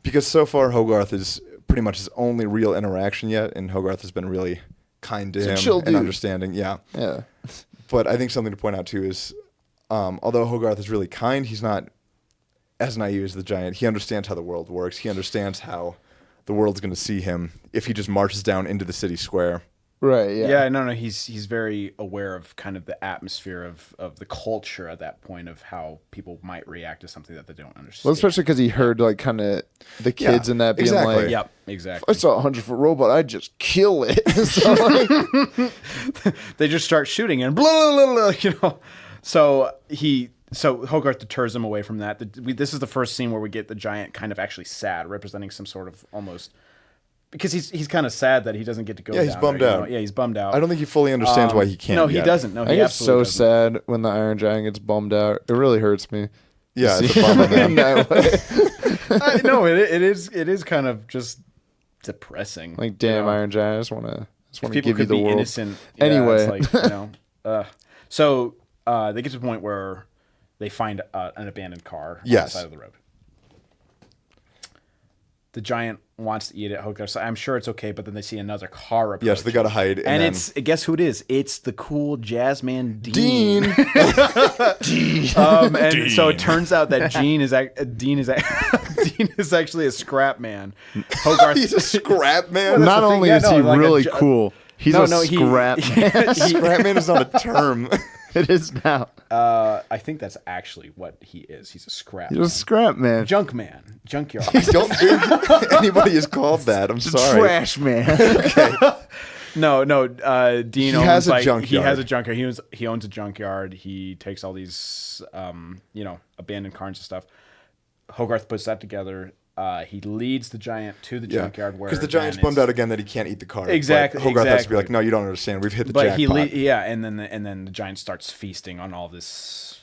because so far Hogarth is pretty much his only real interaction yet, and Hogarth has been really kind to He's a him chill and dude. understanding. Yeah, Yeah. but I think something to point out too is, although Hogarth is really kind, he's not as naive as the Giant. He understands how the world works. He understands how the world's going to see him if he just marches down into the city square. Right. Yeah. Yeah, no, he's very aware of kind of the atmosphere of the culture at that point of how people might react to something that they don't understand. Well, especially because he heard like kind of the kids Yeah, in that being exactly. like, Yep, I exactly. saw a 100-foot robot, I'd just kill it. So like, They just start shooting and blah, blah, blah, blah, So Hogarth deters him away from that. This is the first scene where we get the Giant kind of actually sad, representing some sort of almost because he's kind of sad that he doesn't get to go. Yeah, he's down bummed there, you out. know? Yeah, he's bummed out. I don't think he fully understands why he can't. No, he yet. doesn't. No, I he get so absolutely doesn't. sad when the Iron Giant gets bummed out. It really hurts me. Yeah, to it's see a bummer, him in man. that way. No, it is kind of just depressing. Like, damn, you know? Iron Giant, I just want to People give you could the be world. innocent. Anyway. it's like, so they get to the point where they find an abandoned car on the Yes. side of the road. The Giant wants to eat it. Hogarth, I'm sure it's okay, but then they see another car approach. Yes, they got to hide. And then, guess who it is? It's the cool jazz man Dean. and so it turns out that Dean is actually a scrap man. Hogarth, He's a scrap man. Not the thing. only Yeah, is no, he like a really ju- cool, he's a scrap man. Scrap man is not a term. It is now. I think that's actually what he is. He's a scrap He's man. a scrap man. Junk man. Junkyard. Don't think anybody is called that. I'm sorry. Trash man. No. Dean owns has a like, junkyard. He has a junkyard. He owns a junkyard. He takes all these, abandoned cars and stuff. Hogarth puts that together. He leads the giant to the Yeah, junkyard where because the giant's then bummed it's- out again that he can't eat the car. Exactly, But Hogarth has to be exactly. like, no, you don't understand. We've hit the But jackpot. and then the giant starts feasting on all this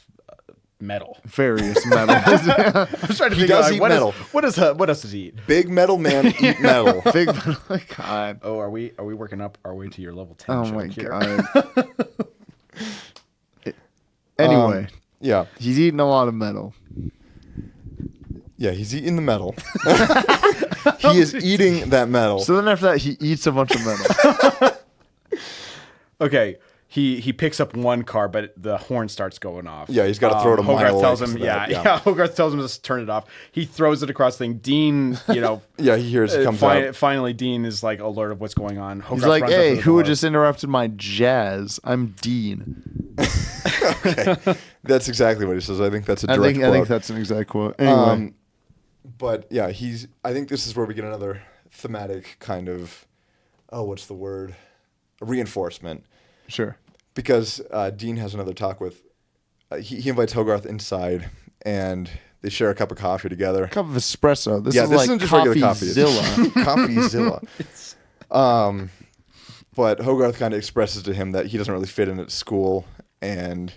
metal. Various metals. I was trying to He think does like, eat what metal. what else does he eat? Big metal man eat metal. Big metal. God. Oh, are we working up our way to your level 10 Oh joke my here? god. Anyway, Yeah, he's eating a lot of metal. yeah, he's eating the metal. He is eating that metal. So then after that, he eats a bunch of metal. Okay, he picks up one car, but the horn starts going off. Yeah, he's gotta throw it a Hogarth mile tells away him, 'cause of yeah, that, yeah. Hogarth tells him to turn it off. He throws it across the thing. Dean, Yeah, he hears it comes out. finally, Dean is like alert of what's going on. He's Hogarth like, runs up to hey, the who door. just interrupted my jazz? I'm Dean. That's exactly what he says. I think that's a direct I think quote. that's an exact quote. Anyway. But yeah, I think this is where we get another thematic kind of, what's the word? A reinforcement. Sure. Because Dean has another talk with, he invites Hogarth inside, and they share a cup of coffee together. Cup of espresso. This Yeah, is this like isn't just regular coffee. Coffeezilla. Coffeezilla. But Hogarth kind of expresses to him that he doesn't really fit in at school and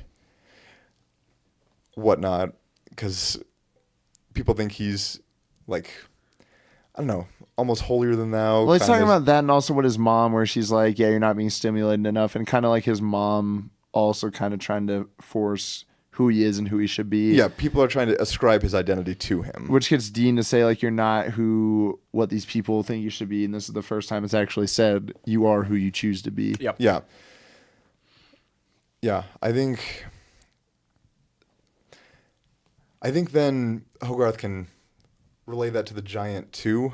whatnot, because people think he's like, I don't know, almost holier than thou. Well, he's kind talking of. about that, and also with his mom, where she's like, "Yeah, you're not being stimulated enough," and kind of like his mom also kind of trying to force who he is and who he should be. Yeah, people are trying to ascribe his identity to him. Which gets Dean to say like, "You're not what these people think you should be," and this is the first time it's actually said, "You are who you choose to be." Yep. Yeah. Yeah, I think then Hogarth can relay that to the giant too.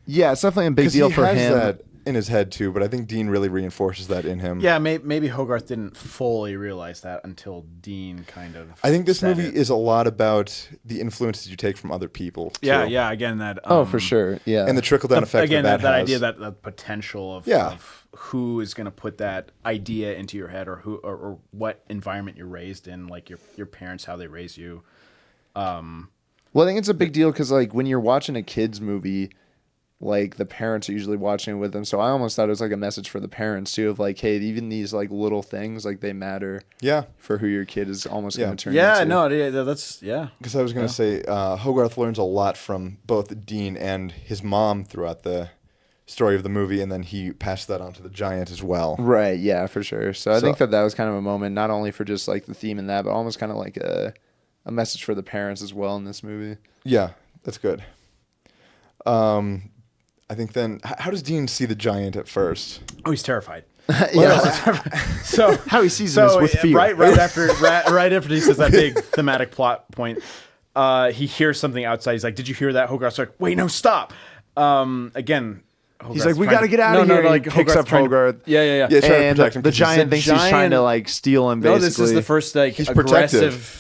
Yeah, it's definitely a big 'Cause deal he for has him. that in his head too, but I think Dean really reinforces that in him. Yeah, maybe Hogarth didn't fully realize that until Dean kind of. I think this said movie it. is a lot about the influences you take from other people. Too. Yeah. Again, that. Oh, for sure. Yeah. And the trickle down effect Again, that that has. idea, that potential of, Yeah. of who is going to put that idea into your head, or who, or what environment you're raised in, like your parents, how they raise you. Well, I think it's a big deal because, like, when you're watching a kid's movie, like, the parents are usually watching it with them. So I almost thought it was, like, a message for the parents, too, of, like, hey, even these, like, little things, like, they matter Yeah. for who your kid is almost Yeah. going to turn Yeah, into. no, that's Because I was going to say, Hogarth learns a lot from both Dean and his mom throughout the story of the movie, and then he passed that on to the giant as well. Right, yeah, for sure. So I So- think that was kind of a moment, not only for just, like, the theme in that, but almost kind of like a message for the parents as well in this movie. Yeah, that's good. I think then, how does Dean see the giant at first? Oh, he's terrified. Yeah. So How he sees him is with fear. right after he says that big thematic plot point, he hears something outside. He's like, "Did you hear that?" Hogarth's like, "Wait, no, stop!" Again, He's like, "We got to get out of here." like He picks Hogarth's up trying to- Hogarth. Yeah. Yeah, trying to And protect him the 'cause he's giant a thinks he's trying to, giant- like, steal him, No, basically. this is the first like He's aggressive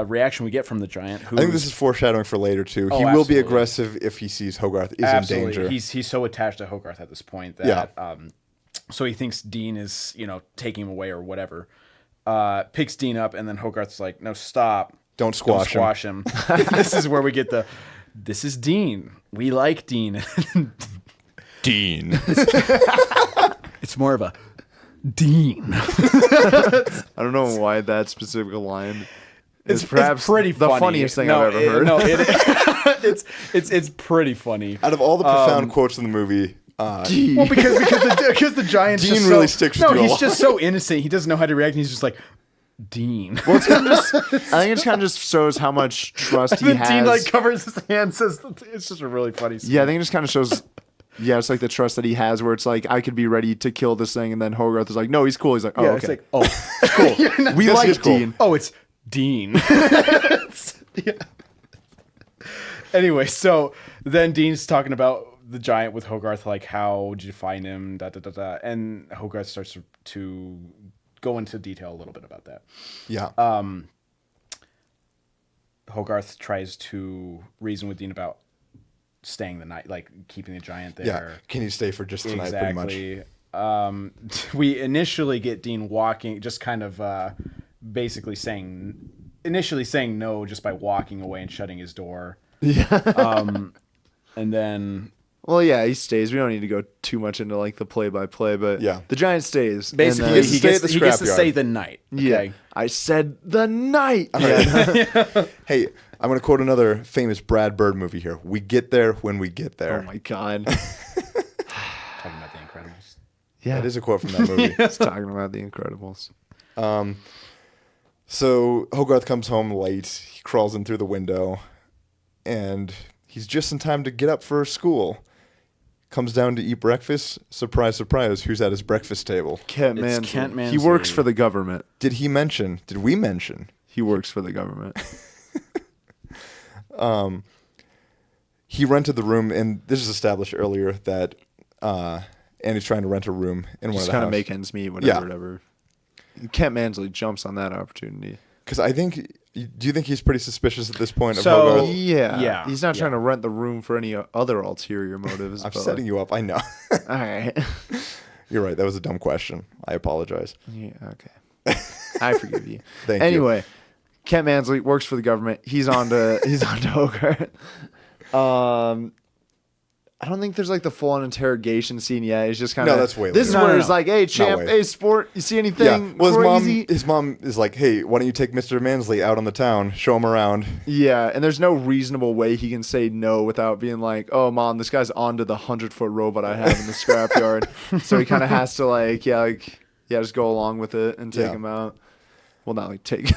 reaction we get from the giant. I think this is foreshadowing for later too. Oh, He will be absolutely. aggressive if he sees Hogarth is absolutely. in danger. He's so attached to Hogarth at this point that so he thinks Dean is taking him away or whatever. Picks Dean up, and then Hogarth's like, "No, stop! Don't squash him." This is where we get this is Dean. We like Dean. Dean. It's more of a Dean. I don't know why that specific line is perhaps pretty the funny. funniest thing I've ever heard. No, it's pretty funny. Out of all the profound quotes in the movie, Well, because the giant Dean really sticks with you a he's lot. just so innocent. He doesn't know how to react. And he's just like, Dean. Well, it's kind of just, I think it kind of just shows how much trust he And has. then Dean like covers his hands. It's just a really funny scene. Yeah, I think it just kind of shows. Yeah, it's like the trust that he has, where it's like I could be ready to kill this thing, and then Hogarth is like, "No, he's cool." He's like, "Oh, Yeah, okay, it's like, oh, cool. we Yes, like he's cool. Dean." Oh, it's Dean. Yeah. Anyway, so then Dean's talking about the giant with Hogarth, like, how did you find him? Da da da da. And Hogarth starts to go into detail a little bit about that. yeah, Hogarth tries to reason with Dean about staying the night, like keeping the giant there. yeah. Can you stay for just tonight? Pretty much. Exactly. We initially get Dean walking, just kind of basically initially saying no just by walking away and shutting his door. Yeah. and then Well, yeah, he stays. We don't need to go too much into like the play-by-play, but Yeah. the Giant stays. And basically then- gets to stay at the he gets to scrapyard. stay the night. yeah, Okay? I said the night. Hey, I'm going to quote another famous Brad Bird movie here. We get there when we get there. Oh my god. Talking about The Incredibles. Yeah, That is a quote from that movie. It's talking about the Incredibles. So Hogarth comes home late. He crawls in through the window, and he's just in time to get up for school. Comes down to eat breakfast. Surprise, surprise. Who's at his breakfast table? Kent It's Mansley. Kent He works Mansley. for the government. Did we mention? He works for the government. He rented the room, and this is established earlier that Andy's trying to rent a room in one Just of the kind of houses. make ends meet, whatever, Yeah. whatever. Kent Mansley jumps on that opportunity. Because I think, do you think he's pretty suspicious at this point of So- Hogarth? Yeah. He's not yeah. trying to rent the room for any other ulterior motives. I'm but setting you up. I know. All right. You're right. That was a dumb question. I apologize. Yeah, okay. I forgive you. Thank you. Anyway, Kent Mansley works for the government. He's on to Hogarth. I don't think there's like the full on interrogation scene yet. It's just kind of No, that's way This is later. where No, it's no. like, hey champ, way. hey sport, you see anything Yeah. Well, crazy? his mom is like, hey, why don't you take Mr. Mansley out on the town, show him around? Yeah, and there's no reasonable way he can say no without being like, oh mom, this guy's onto the 100-foot robot I have in the scrapyard. So he kind of has to just go along with it and take Yeah. him out. Well, not like take.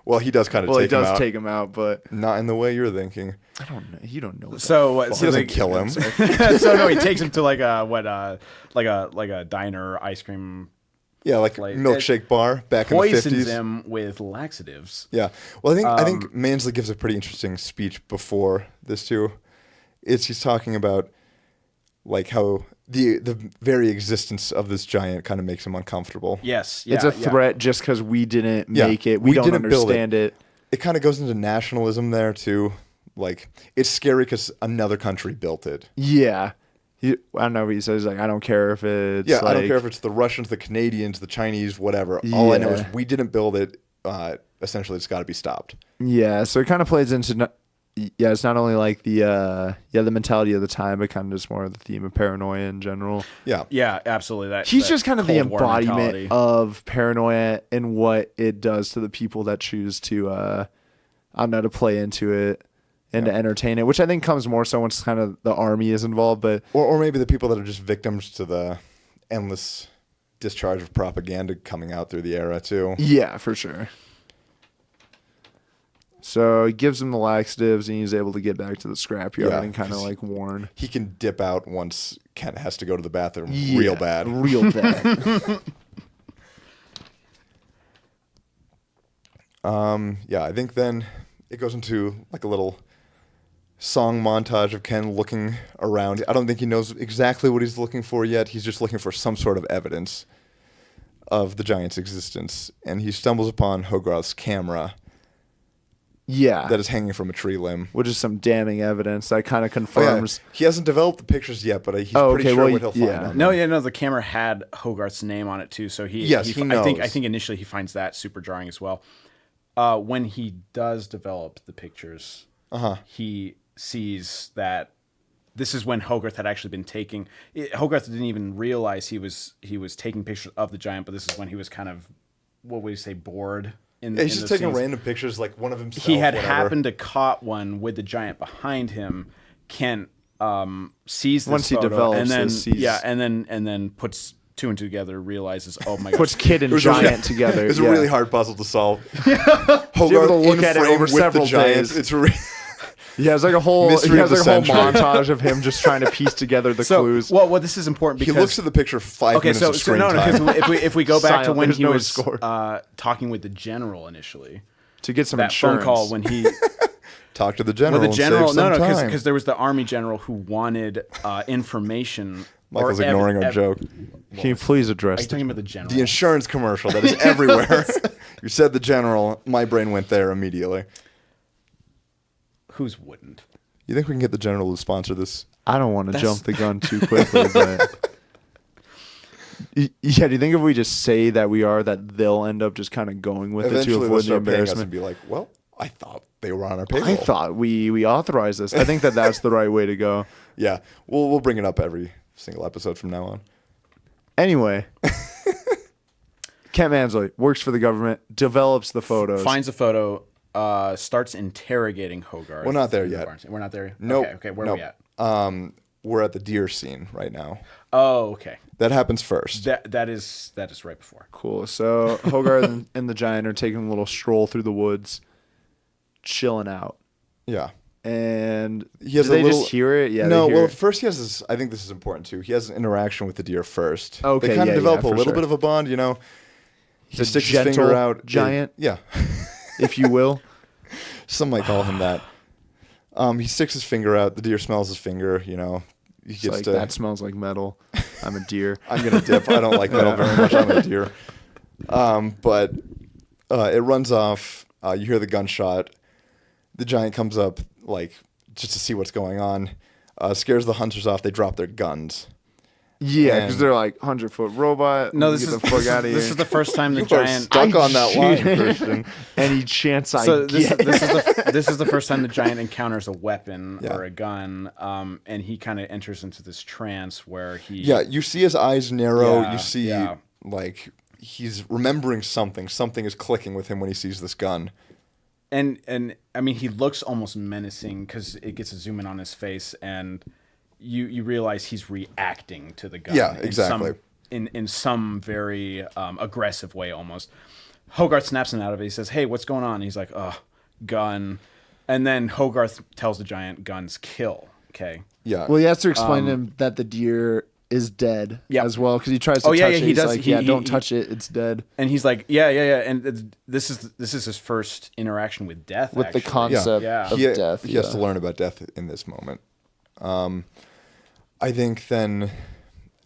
Well, he does kind of Well, he take him does out. take him out, but Not in the way you're thinking. I don't know. You don't know. What So what? He So doesn't they- kill him. so no, he takes him to like a diner ice cream. Yeah, like Like, milkshake bar back in the 50s. Poisons him with laxatives. Yeah. Well, I think Mansley gives a pretty interesting speech before this too. He's talking about like how the very existence of this giant kind of makes him uncomfortable. Yes, it's a threat just because we didn't Yeah, make it. we We don't didn't build it. understand it. It kind of goes into nationalism there too. Like it's scary because another country built it. Yeah. I don't know what he says. Like, I don't care if it's. Yeah, I don't like- care if it's the Russians, the Canadians, the Chinese, whatever. All I know is Yeah. we didn't build it. Essentially, it's got to be stopped. Yeah, so it kind of plays into. It's not only like the mentality of the time, but kind of just more of the theme of paranoia in general. Yeah. Yeah, absolutely. He's that just kind of the Cold War embodiment mentality. of paranoia and what it does to the people that choose to, I don't know, to play into it and to entertain it, which I think comes more so once kind of the army is involved. But Or maybe the people that are just victims to the endless discharge of propaganda coming out through the era too. yeah, for sure. So he gives him the laxatives, and he's able to get back to the scrapyard Yeah, and kind of 'cause like warn. He can dip out once Kent has to go to the bathroom real bad. Real bad. Yeah, I think then it goes into like a little song montage of Ken looking around. I don't think he knows exactly what he's looking for yet. He's just looking for some sort of evidence of the giant's existence. And he stumbles upon Hogarth's camera Yeah. that is hanging from a tree limb. Which is some damning evidence that kind of Oh, yeah. confirms. He hasn't developed the pictures yet, but he's Oh, pretty okay, sure well, what he'll find yeah. on No, them. yeah, no. The camera had Hogarth's name on it too, so he. Yes, he I think knows. initially he finds that super jarring as well. When he does develop the pictures, he sees that this is when Hogarth had actually been taking. Hogarth didn't even realize he was taking pictures of the giant, but this is when he was kind of, what would you say, bored. In, Yeah, he's in just the taking scenes. random pictures, like one of himself. He had whatever. happened to caught one with the giant behind him. Kent sees this Once he photo, develops and then this, he's- and then puts two and two together, realizes, oh my god, Puts kid and It was giant together. It's yeah. a really hard puzzle to solve. able Hogarth to look in at it frame over with several the giants. days. It's really Yeah, it's like a whole Mystery of the century. montage of him just trying to piece together the so clues. well, this is important he because looks at the picture 5 okay, minutes so, of so screen no, time. because if we go back to Silent, when there's he no was score. talking with the general initially, To get some that insurance. phone call when he Talk to the general. when the general and save some time. because there was the army general who wanted information. Michael's or ignoring our joke. Can you please Are address you talking about the general? The insurance commercial that is everywhere. You said the general. My brain went there immediately. Whose wouldn't? You think we can get the general to sponsor this? I don't want to jump the gun too quickly, but yeah, do you think if we just say that we are, that they'll end up just kind of going with it to Eventually, they'll avoid the start paying us and embarrassment? be like, "Well, I thought they were on our payroll. I thought we authorized this. I think that's the right way to go. Yeah, we'll bring it up every single episode from now on. Anyway, Kent Mansley works for the government, develops the photos. Finds a photo, starts interrogating Hogarth. We're not there in the yet. barn. We're not there yet? Nope. Okay, where are we at? We're at the deer scene right now. Oh, okay. That happens first. That is right before. Cool. So Hogarth and the giant are taking a little stroll through the woods, chilling out. Yeah. And He has do they a little, just hear it? Yeah. No, they hear well, it. first he has this, I think this is important too. He has an interaction with the deer first. Okay, They kind yeah, of develop yeah, a for little sure. bit of a bond, you know. He He's a sticks his finger gentle out. giant? Yeah. if you will. Some might call him that. He sticks his finger out. The deer smells his finger, you know. He It's gets like, to, that smells like metal. I'm a deer. I'm going to dip. I don't like metal very much. I'm a deer. But it runs off. You hear the gunshot. The giant comes up, like, just to see what's going on. Scares the hunters off. They drop their guns. Yeah, And- because they're like 100-foot robot. No, get this the is fuck out of here. this is the first time the You are giant. stuck on that line, cheated. Christian. Any chance I So get. this is the first time the giant encounters a weapon Yeah. or a gun, and he kind of enters into this trance where he. Yeah, you see his eyes narrow. Yeah, You see, yeah. like, he's remembering something. Something is clicking with him when he sees this gun. And I mean, he looks almost menacing because it gets a zoom in on his face, and you realize he's reacting to the gun. Yeah, exactly. In some very aggressive way, almost. Hogarth snaps him out of it. He says, "Hey, what's going on?" And he's like, "Oh, gun." And then Hogarth tells the giant, "Guns kill." Okay. Yeah. Well, he has to explain to him that the deer is dead Yeah. as well, because he tries to Oh, yeah, touch yeah, it. he He's does. like, don't touch it. It's dead. And he's like, yeah. And this is his first interaction with death. With the actually. concept Yeah. of he, death. he has to learn about death in this moment. I think then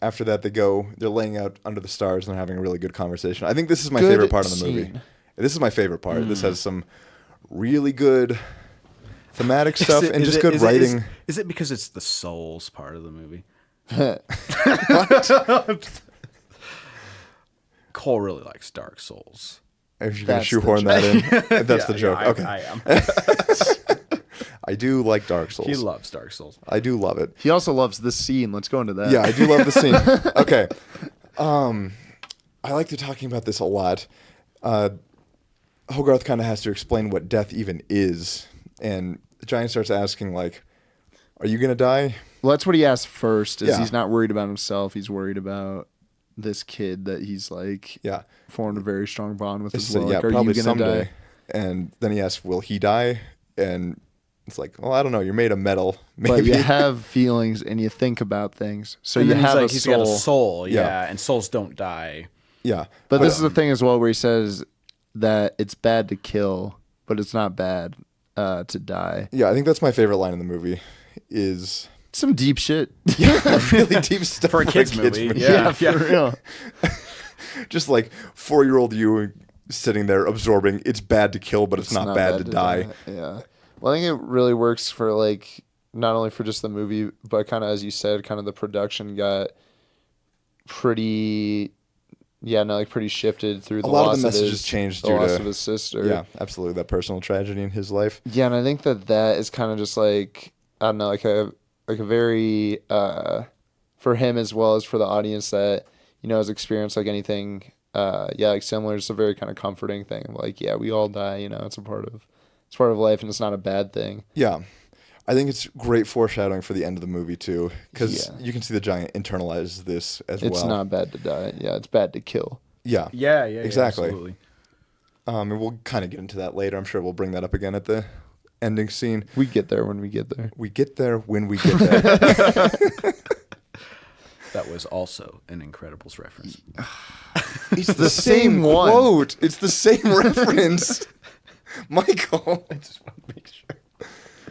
after that they're laying out under the stars and they're having a really good conversation. I think this is my Good favorite part of the movie. scene. This is my favorite part. This has some really good thematic stuff and just good is writing. Is it because it's the souls part of the movie? Cole really likes Dark Souls. If you're going to That's shoehorn the that in, that's the joke. Yeah, Okay. I am. I do like Dark Souls. He loves Dark Souls. I do love it. He also loves this scene. Let's go into that. Yeah, I do love the scene. Okay. I like to talking about this a lot. Hogarth kind of has to explain what death even is. And the giant starts asking, like, are you going to die? Well, that's what he asked first. Is Yeah. he's not worried about himself. He's worried about this kid that he's like Yeah. formed a very strong bond with as It's, well. yeah, Like, are probably you gonna someday. die? And then he asks, will he die? And it's like, well, I don't know. You're made of metal. But Maybe. you have feelings and you think about things. So And you then he's have like, a he's soul. got a soul, Yeah. yeah, and souls don't die. Yeah. But this is the thing as well, where he says that it's bad to kill, but it's not bad to die. Yeah, I think that's my favorite line in the movie is Some deep shit. really deep stuff For a kid's movie. Yeah, Yeah. for real. Just like 4-year-old you sitting there absorbing, it's bad to kill, but it's not bad to die. Yeah. Well, I think it really works for like not only for just the movie, but kind of as you said, kind of the production got pretty, pretty shifted through the A lot of loss the messages his, changed the due loss to- of his sister. Yeah, absolutely. That personal tragedy in his life. Yeah, and I think that is kind of just like I don't know, like a very for him as well as for the audience that has experienced like anything like similar. It's a very kind of comforting thing. Like we all die. It's part of life, and it's not a bad thing. Yeah. I think it's great foreshadowing for the end of the movie, too, because Yeah. you can see the giant internalize this as It's well. not bad to die. Yeah, it's bad to kill. Yeah. Yeah, Exactly. absolutely. And we'll kind of get into that later. I'm sure we'll bring that up again at the ending scene. We get there when we get there. We get there when we get there. That was also an Incredibles reference. It's the same one. quote. It's the same reference. Michael, I just want to make sure.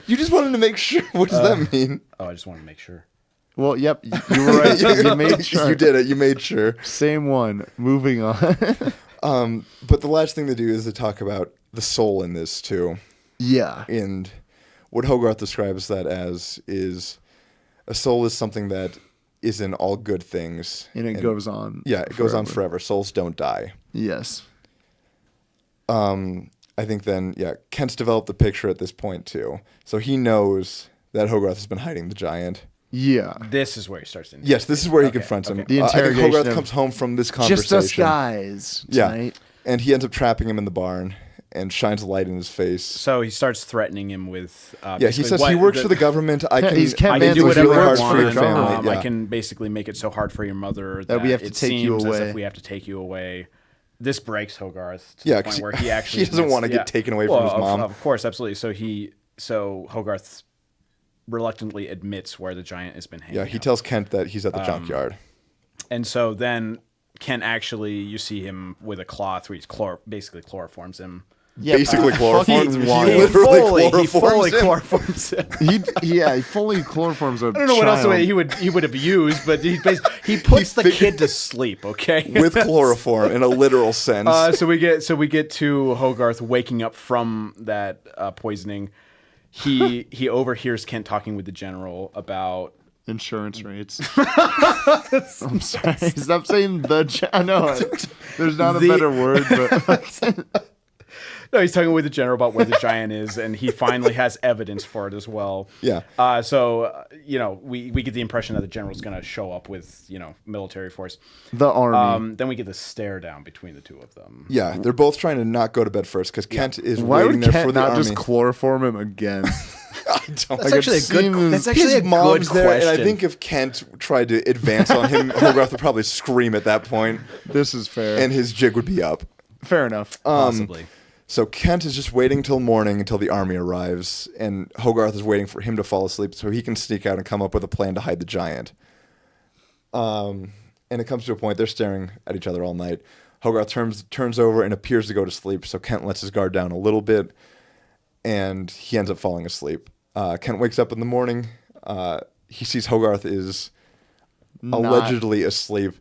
you just wanted to make sure. What does that mean? Oh, I just wanted to make sure. Well, yep, you were right. You made sure. You did it. You made sure. Same one. Moving on. But the last thing to do is to talk about the soul in this, too. Yeah. And what Hogarth describes that as is a soul is something that is in all good things. And it goes on. Yeah, it goes on forever. Souls don't die. Yes. I think then, Kent's developed the picture at this point too. So he knows that Hogarth has been hiding the giant. Yeah. This is where he starts to. Yes, this is where he confronts him. The I think interrogation Hogarth of comes home from this conversation. Just us guys tonight. And he ends up trapping him in the barn and shines a light in his face. So he starts threatening him with. He says he works for the government. I can do whatever really I hard want. for your family. I can basically make it so hard for your mother that we have to it take you seems away. as if we have to take you away. This breaks Hogarth to the point where he actually he doesn't want to get taken away from his mom. Of course, absolutely. So Hogarth reluctantly admits where the giant has been hanging. Yeah, he tells Kent that he's at the junkyard. And so then Kent actually, you see him with a cloth where he's basically chloroforms him. Yeah, basically chloroforms him. He fully chloroforms him. He fully chloroforms a I don't know what else he would have used, but he puts the kid to sleep. Okay, with chloroform in a literal sense. So we get to Hogarth waking up from that poisoning. He overhears Kent talking with the general about insurance rates. I'm sorry. Stop saying I know there's not a better word, but. No, he's talking with the general about where the giant is, and he finally has evidence for it as well. Yeah. We get the impression that the general's going to show up with, military force. The army. Then we get the stare down between the two of them. Yeah, they're both trying to not go to bed first because Kent is waiting there for the army. Why would Kent not just chloroform him again? I don't. That's actually a good question. There, and I think if Kent tried to advance on him, Hogarth would probably scream at that point. This is fair. And his jig would be up. Fair enough. Possibly. So Kent is just waiting till morning until the army arrives, and Hogarth is waiting for him to fall asleep so he can sneak out and come up with a plan to hide the giant. And it comes to a point they're staring at each other all night. Hogarth turns over and appears to go to sleep, so Kent lets his guard down a little bit, and he ends up falling asleep. Kent wakes up in the morning. He sees Hogarth is allegedly asleep.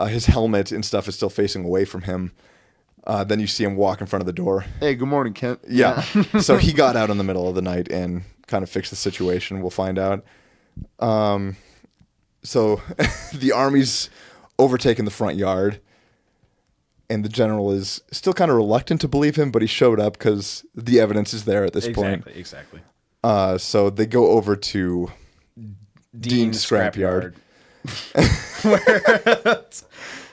His helmet and stuff is still facing away from him. Then you see him walk in front of the door. Hey, good morning, Kent. Yeah. So he got out in the middle of the night and kind of fixed the situation. We'll find out. So the army's overtaken the front yard, and the general is still kind of reluctant to believe him, but he showed up because the evidence is there at this point. Exactly. So they go over to Dean's scrapyard.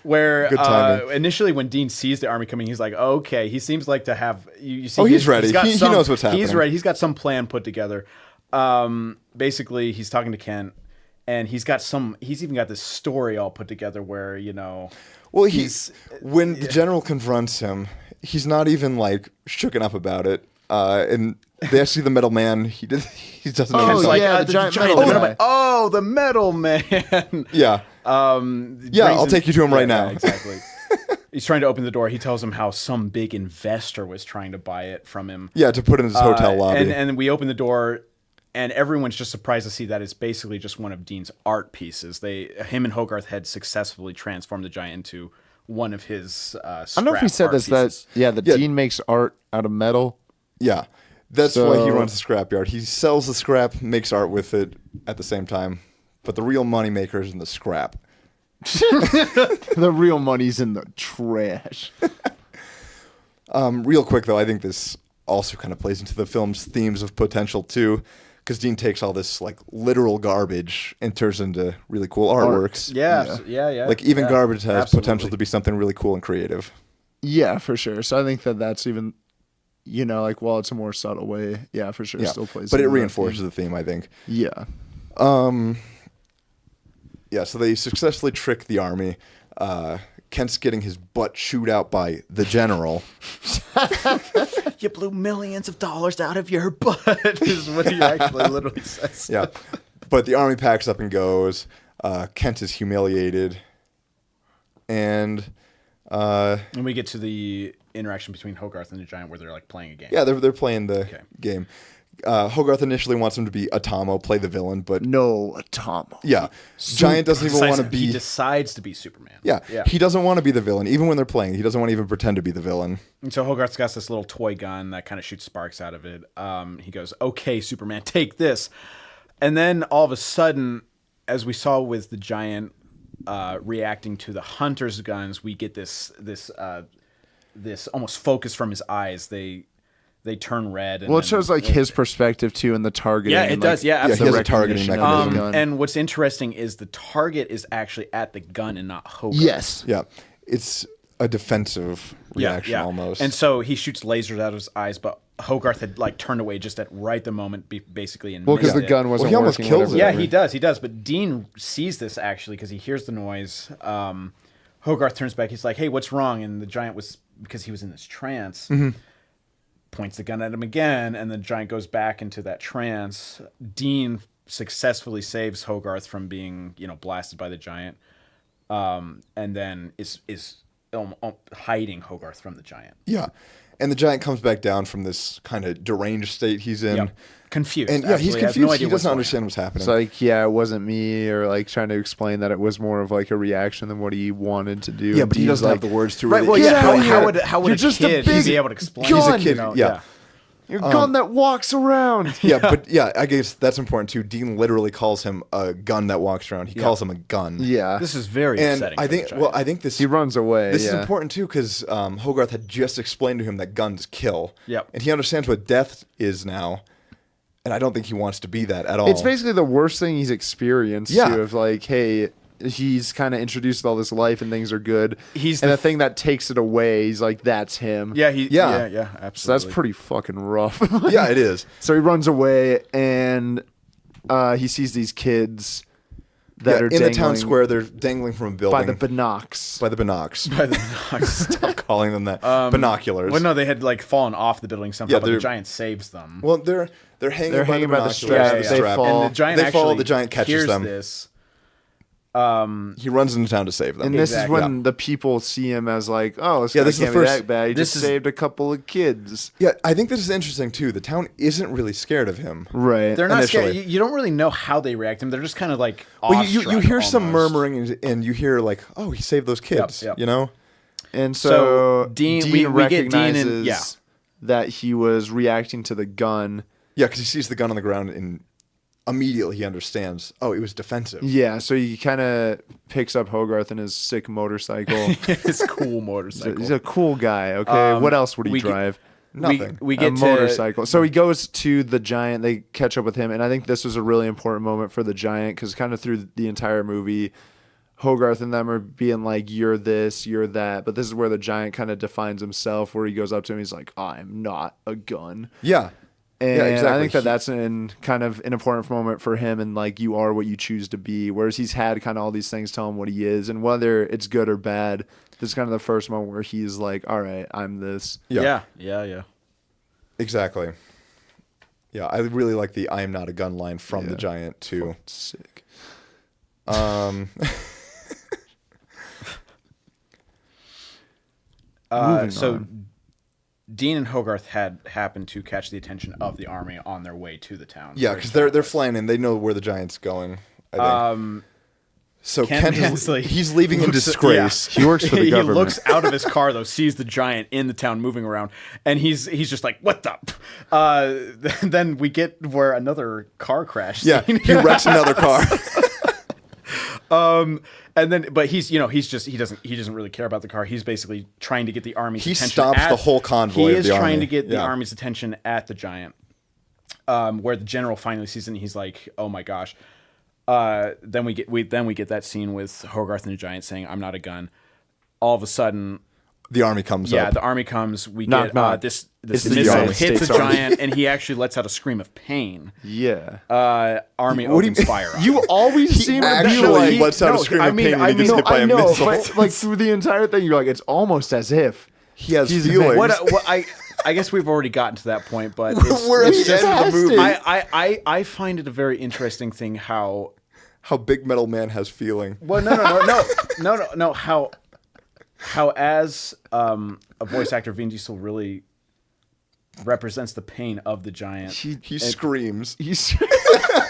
Where Good timing. Initially when Dean sees the army coming, he's like, okay, he seems like to have, you see, he's ready. He knows what's happening. He's ready. He's got some plan put together. Basically, he's talking to Kent, and he's even got this story all put together where, Well, when the general confronts him, he's not even like shooken up about it. And they actually the metal man. He doesn't know. Oh, yeah, the giant metal man. Oh, the metal man. Yeah. I'll take you to him right now. Yeah, exactly. He's trying to open the door. He tells him how some big investor was trying to buy it from him. Yeah, to put in his hotel lobby. And we open the door, and everyone's just surprised to see that it's basically just one of Dean's art pieces. Him and Hogarth had successfully transformed the giant into one of his I don't know if he said this, pieces. Dean makes art out of metal. Yeah. That's why he runs the scrapyard. He sells the scrap, makes art with it at the same time. But the real moneymaker is in the scrap. The real money's in the trash. Real quick, though, I think this also kind of plays into the film's themes of potential, too. Because Dean takes all this, like, literal garbage and turns into really cool artworks. Yeah. Like, even garbage has potential to be something really cool and creative. Yeah, for sure. So I think that's even... while it's a more subtle way, for sure, still plays. But it reinforces the theme, I think. Yeah. So they successfully trick the army. Kent's getting his butt chewed out by the general. You blew millions of dollars out of your butt, is what he actually literally says. Yeah. But the army packs up and goes. Kent is humiliated. And we get to the interaction between Hogarth and the giant where they're like playing a game. Yeah, they're playing the game. Hogarth initially wants him to be Atomo, play the villain, but no Atomo. Yeah, Giant doesn't even want to be. He decides to be Superman. Yeah, he doesn't want to be the villain, even when they're playing. He doesn't want to even pretend to be the villain. And so Hogarth's got this little toy gun that kind of shoots sparks out of it. He goes, "Okay, Superman, take this," and then all of a sudden, as we saw with the Giant reacting to the Hunter's guns, we get this this almost focus from his eyes. They turn red. And Well, it then- shows like his perspective too, and the targeting. Yeah, and, it does. like, Yeah, Yeah, he absolutely. has a targeting recognition of mechanism. the gun. And what's interesting is the target is actually at the gun and not Hogarth. Yes. Yeah, it's a defensive reaction almost. And so he shoots lasers out of his eyes, but Hogarth had like turned away just at right the moment, basically, and Well, because missed the gun it. wasn't he almost working. kills whatever. it. Yeah, he does. But Dean sees this actually because he hears the noise. Hogarth turns back. He's like, "Hey, what's wrong?" And the giant was because he was in this trance. Points the gun at him again, and the giant goes back into that trance. Dean successfully saves Hogarth from being, blasted by the giant, and then is hiding Hogarth from the giant. Yeah. And the giant comes back down from this kind of deranged state he's in. Yep. Confused. And yeah, he's absolutely, has confused. no idea He what's doesn't going understand on. what's happening. It's like, yeah, it wasn't me, or like trying to explain that it was more of like a reaction than what he wanted to do. yeah, And but he Dean's doesn't like, have the words to Right. really. Well, Get yeah. out of How here. would You're a just a kid big be able to explain? He's a gun. kid. Yeah. Your gun that walks around. Yeah, but yeah, I guess that's important too. Dean literally calls him a gun that walks around. He calls him a gun. Yeah. This is very And upsetting. I for the think, giant. well, I think this He runs away. This is yeah. important too because Hogarth had just explained to him that guns kill. Yep. And he understands what death is now, and I don't think he wants to be that at all. It's basically the worst thing he's experienced. Yeah. Too, of like, hey, he's kind of introduced all this life and things are good. He's and the the thing that takes it away, he's like, that's him. yeah, Yeah. absolutely. So that's pretty fucking rough. Yeah, it is. So he runs away and he sees these kids that Yeah, are in the town dangling square, they're dangling from a building by the binocs. by the binocs. By the Stop calling them that. Binoculars. Well, no, they had like fallen off the building somehow, Yeah, but the they're- giant saves them. Well, they're hanging, They're by, hanging the by the binoculars, strap. the They fall. And the giant They fall, actually the giant catches hears them. this. He runs into town to save them. And this Exactly. is when the people see him as like, oh, this Yeah, guy this is the can't be first- that bad. He this just is- saved a couple of kids. Yeah, I think this is interesting too. The town isn't really scared of him. Right. They're not scared. Initially. You don't really know how they react to him. They're just kind of like Well, you awestruck hear some almost. murmuring and you hear like, oh, he saved those kids. Yep. You know? And So, so, Dean- Dean, we get Dean recognizes and- yeah. that he was reacting to the gun. Yeah, because he sees the gun on the ground and immediately he understands. Oh, it was defensive. Yeah, so he kind of picks up Hogarth in his sick motorcycle. His cool motorcycle. He's a cool guy. Okay, what else would he we get- drive? Nothing. We A get to motorcycle. So he goes to the giant. They catch up with him, and I think this was a really important moment for the giant because kind of through the entire movie, Hogarth and them are being like, "You're this, you're that," but this is where the giant kind of defines himself. Where he goes up to him, he's like, "I'm not a gun." Yeah. And Yeah, exactly. I think that that's kind of an important moment for him, and like you are what you choose to be. Whereas he's had kind of all these things tell him what he is, and whether it's good or bad, this is kind of the first moment where he's like, "All right, I'm this." Yeah. Yeah. Exactly. Yeah, I really like the "I am not a gun" line from the giant too. Sick. Moving So on. Dean and Hogarth had happened to catch the attention of the army on their way to the town. Yeah, where because Kent they're was. flying in. They know where the giant's going. I think. So Kent Kent is Mansley he's leaving in looks- disgrace. He works for the he government. looks out of his car though, sees the giant in the town moving around, and he's just like, "What the?" Then we get where another car crash. Yeah, scene. he wrecks another car. And then, but he doesn't really care about the car. He's basically trying to get the army's He attention. stops the whole convoy He of is the trying army. to get the Yeah. army's attention at the giant. Where the general finally sees it, and he's like, "Oh my gosh." Then we get that scene with Hogarth and the giant saying, "I'm not a gun." All of a sudden, The army comes yeah, up. the army comes. We Knock, get knock. this It's the missile United hits States the Army. giant, and he actually lets out a scream of pain. Yeah. Army What do you opens mean? fire. on You him. always seem to be actually like, lets out a no, scream I of mean- pain I when he gets mean- hit by I a know, missile. but like through the entire thing, you're like, it's almost as if He has he's feelings. What I guess we've already gotten to that point, but it's, We're at it's the end of the fantastic. movie. I find it a very interesting thing how How Big Metal Man has feeling. well no how as a voice actor Vin Diesel really represents the pain of the giant. He screams. he's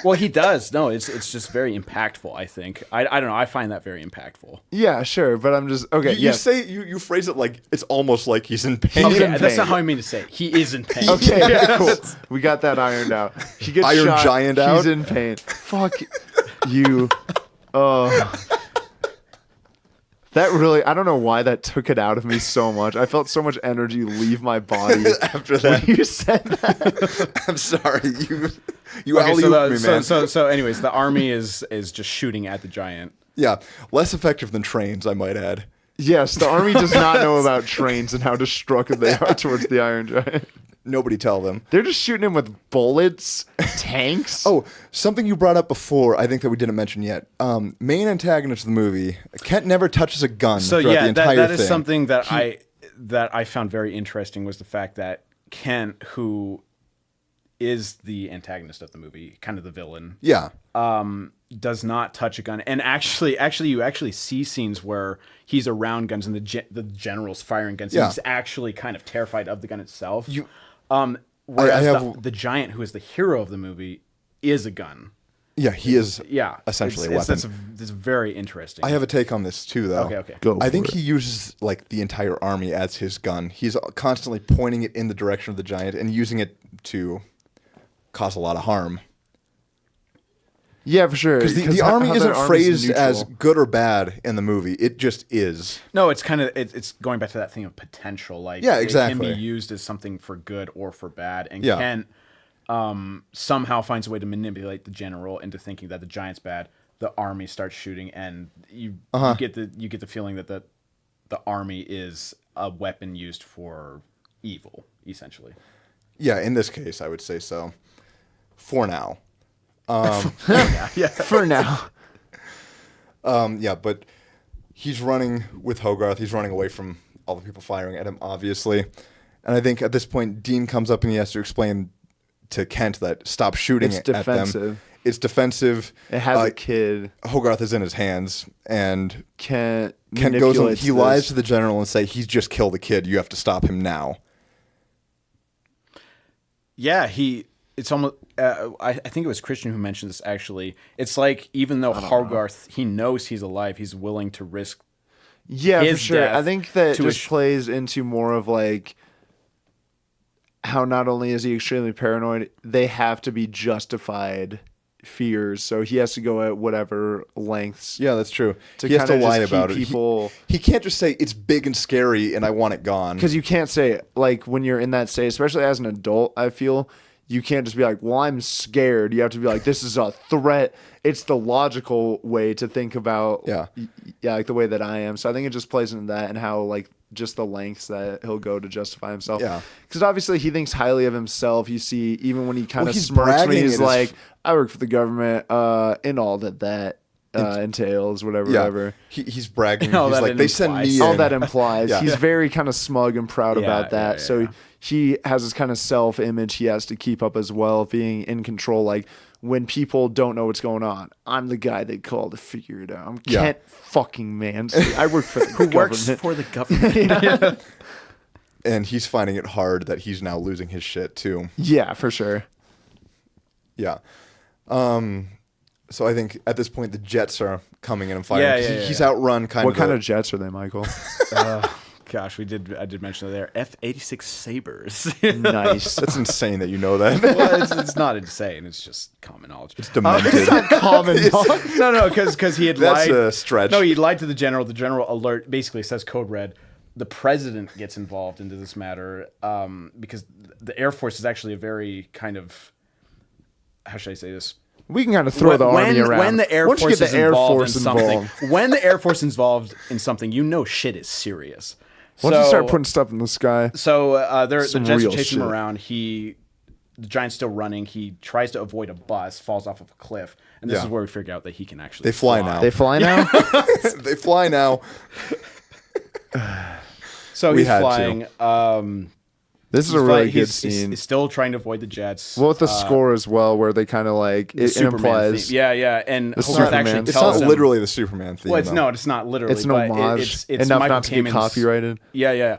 Well, he does. No, it's just very impactful. I think I don't know. I find that very impactful. yeah, sure, but I'm just okay. You yes. say you phrase it like it's almost like he's in pain. He's Okay, in that's pain. not how I mean to say it. He is in pain. Okay, cool. We got that ironed out. He gets Iron shot. Giant He's out? in pain. Fuck you. Oh. That really, I don't know why that took it out of me so much. I felt so much energy leave my body After that, when you said that. I'm sorry. You Okay, alley-ooped me, man. so anyways, the army is just shooting at the giant. Yeah, less effective than trains, I might add. Yes, the army does not know about trains and how destructive they are towards the Iron Giant. Nobody tell them. They're just shooting him with bullets, tanks. Oh, something you brought up before, I think that we didn't mention yet. Main antagonist of the movie, Kent never touches a gun So throughout yeah, the entire that thing. is something that I found very interesting was the fact that Kent, who is the antagonist of the movie, kind of the villain, Yeah. does not touch a gun. And actually, you actually see scenes where he's around guns and the general's firing guns. Yeah. He's actually kind of terrified of the gun itself. I Whereas have- the giant, who is the hero of the movie, is a gun. Yeah, he is it's, essentially a weapon. That's very interesting. I have a take on this too, though. Okay. Go I for think it. he uses like the entire army as his gun. He's constantly pointing it in the direction of the giant and using it to cause a lot of harm. Yeah, for sure. Because the how- army how isn't that army's phrased as neutral. good or bad in the movie. It just is. No, it's kind of it's going back to that thing of potential. Like, Yeah, it exactly. can be used as something for good or for bad, and Yeah. Kent somehow finds a way to manipulate the general into thinking that the giant's bad. The army starts shooting, and you get the feeling that the army is a weapon used for evil, essentially. Yeah, in this case, I would say so. For now. For now. Yeah, but he's running with Hogarth. He's running away from all the people firing at him, obviously. And I think at this point, Dean comes up and he has to explain to Kent that stop shooting It's at them. defensive. It's defensive. It has a kid. Hogarth is in his hands, and Kent goes and manipulates he lies this. to the general and say he's just killed the kid. You have to stop him now. Yeah, it's almost. I think it was Christian who mentioned this. Actually, it's like even though Hogarth, he knows he's alive, he's willing to risk. Yeah, for his sure. death I think that to just plays into more of like how not only is he extremely paranoid, they have to be justified fears. So he has to go at whatever lengths. Yeah, that's true. To He has to kinda lie just about keep it. people- He can't just say it's big and scary and I want it gone. Because you can't say, like, when you're in that state, especially as an adult, I feel, you can't just be like, well, I'm scared. You have to be like, this is a threat. It's the logical way to think about, Yeah. like the way that I am. So I think it just plays into that and how, like, just the lengths that he'll go to justify himself. Yeah. Because obviously he thinks highly of himself. You see, even when he kind Well, of he's smirks when bragging he's at his- like, I work for the government and all that entails, whatever, Yeah, whatever. he's bragging. No, He's that like, they send implies. me All in. that implies. Yeah. He's very kind of smug and proud Yeah, about that. yeah, So yeah. he has this kind of self-image he has to keep up as well, being in control. Like when people don't know what's going on, I'm the guy they call to figure it out. I'm Yeah. Kent fucking Mansley. I work for the Who works government. for the government? And he's finding it hard that he's now losing his shit too. Yeah, for sure. Yeah. So I think at this point the jets are coming in and firing. Yeah, 'cause yeah, he's yeah. outrun kind What of. kind of jets are they, Michael? Gosh, I did mention that they're F-86 Sabres. Nice. That's insane that you know that. Well, it's not insane. It's just common knowledge. It's demented. Common knowledge. No, because he had That's lied. a stretch. No, he lied to the general. The general alert basically says code red. The president gets involved into this matter because the Air Force is actually a very kind of, how should I say this? We can kind of throw the army around. When the Air Once you Force get is the Air involved Force in something, involved. when the Air Force is involved in something, you know shit is serious. Once you start putting stuff in the sky. So the Some Jets are real chasing him shit. around. The Giant's still running. He tries to avoid a bus, falls off of a cliff, and this Yeah. is where we figure out that he can actually They fly now. They fly now? They fly now. So We he's had to. flying. This is He's a really flying- good he's scene. He's still trying to avoid the Jets. Well, with the score as well, where they kind of like the it Superman implies theme. Yeah, and The Hogarth actually Superman. tells It's not him. literally the Superman theme. Well, it's though. no, it's not literally. it's an but homage it's enough Michael not to get Kamen's- copyrighted. Yeah.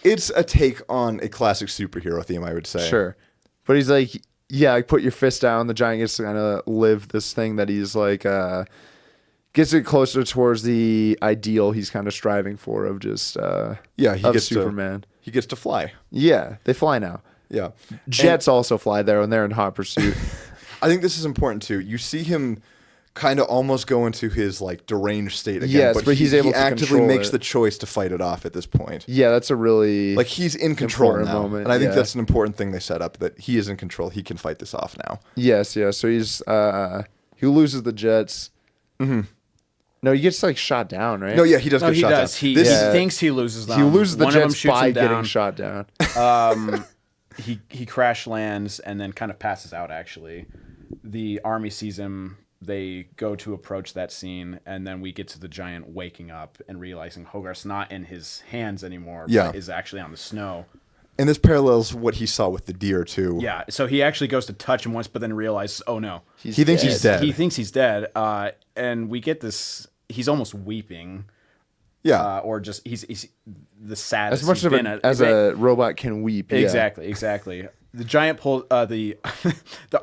It's a take on a classic superhero theme, I would say. Sure, but he's like, yeah, like put your fist down. The giant gets to kind of live this thing that he's like, gets it closer towards the ideal he's kind of striving for of just Yeah, he of gets Superman. he gets to fly. Yeah, they fly now. Yeah. Jets also fly there, and they're in hot pursuit. I think this is important too. You see him kind of almost go into his like deranged state again. Yes, but he's able he to actively control makes it. the choice to fight it off at this point. Yeah, that's a really Like he's in control important now, moment, and I think yeah. that's an important thing they set up, that he is in control. He can fight this off now. Yes, yeah. So he's he loses the jets. Mm-hmm. No, he gets like shot down, right? No, yeah, he does No, get he shot does. down. He Yeah. thinks he loses them. He loses the One of them jets shoots by him getting down. shot down. He crash lands and then kind of passes out. Actually, the army sees him. They go to approach that scene, and then we get to the giant waking up and realizing Hogarth's not in his hands anymore, Yeah. but is actually on the snow. And this parallels what he saw with the deer too. Yeah, so he actually goes to touch him once, but then realizes, oh no, He thinks he's dead. He thinks he's dead, and we get this. He's almost weeping. Yeah. Or just he's the saddest. As much he's of been as a robot can weep. Yeah. Exactly. The giant pulls the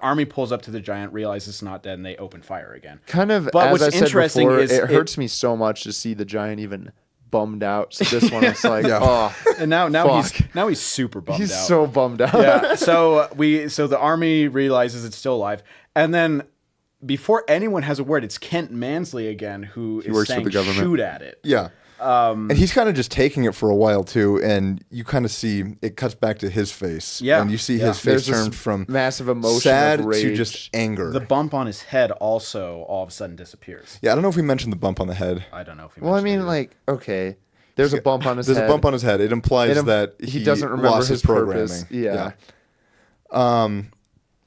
army pulls up to the giant, realizes it's not dead, and they open fire again. Kind of. But as what's I said interesting before, is it hurts me so much to see the giant even bummed out. So this one, it's like, oh, And now Fuck. he's super bummed he's out. so bummed out. Yeah. So the army realizes it's still alive, and then before anyone has a word, it's Kent Mansley again who is works for saying, the government. "Shoot at it." Yeah. And he's kind of just taking it for a while too, and you kind of see it cuts back to his face. Yeah. And you see Yeah. his face There's this turn from massive emotion sad of rage. to just anger. The bump on his head also all of a sudden disappears. Yeah, I don't know if we mentioned the bump on the head. I don't know if he Well, I mentioned mean, it. like, okay, there's a bump on his There's head. a bump on his head. It implies that he doesn't remember lost his programming. purpose. Yeah.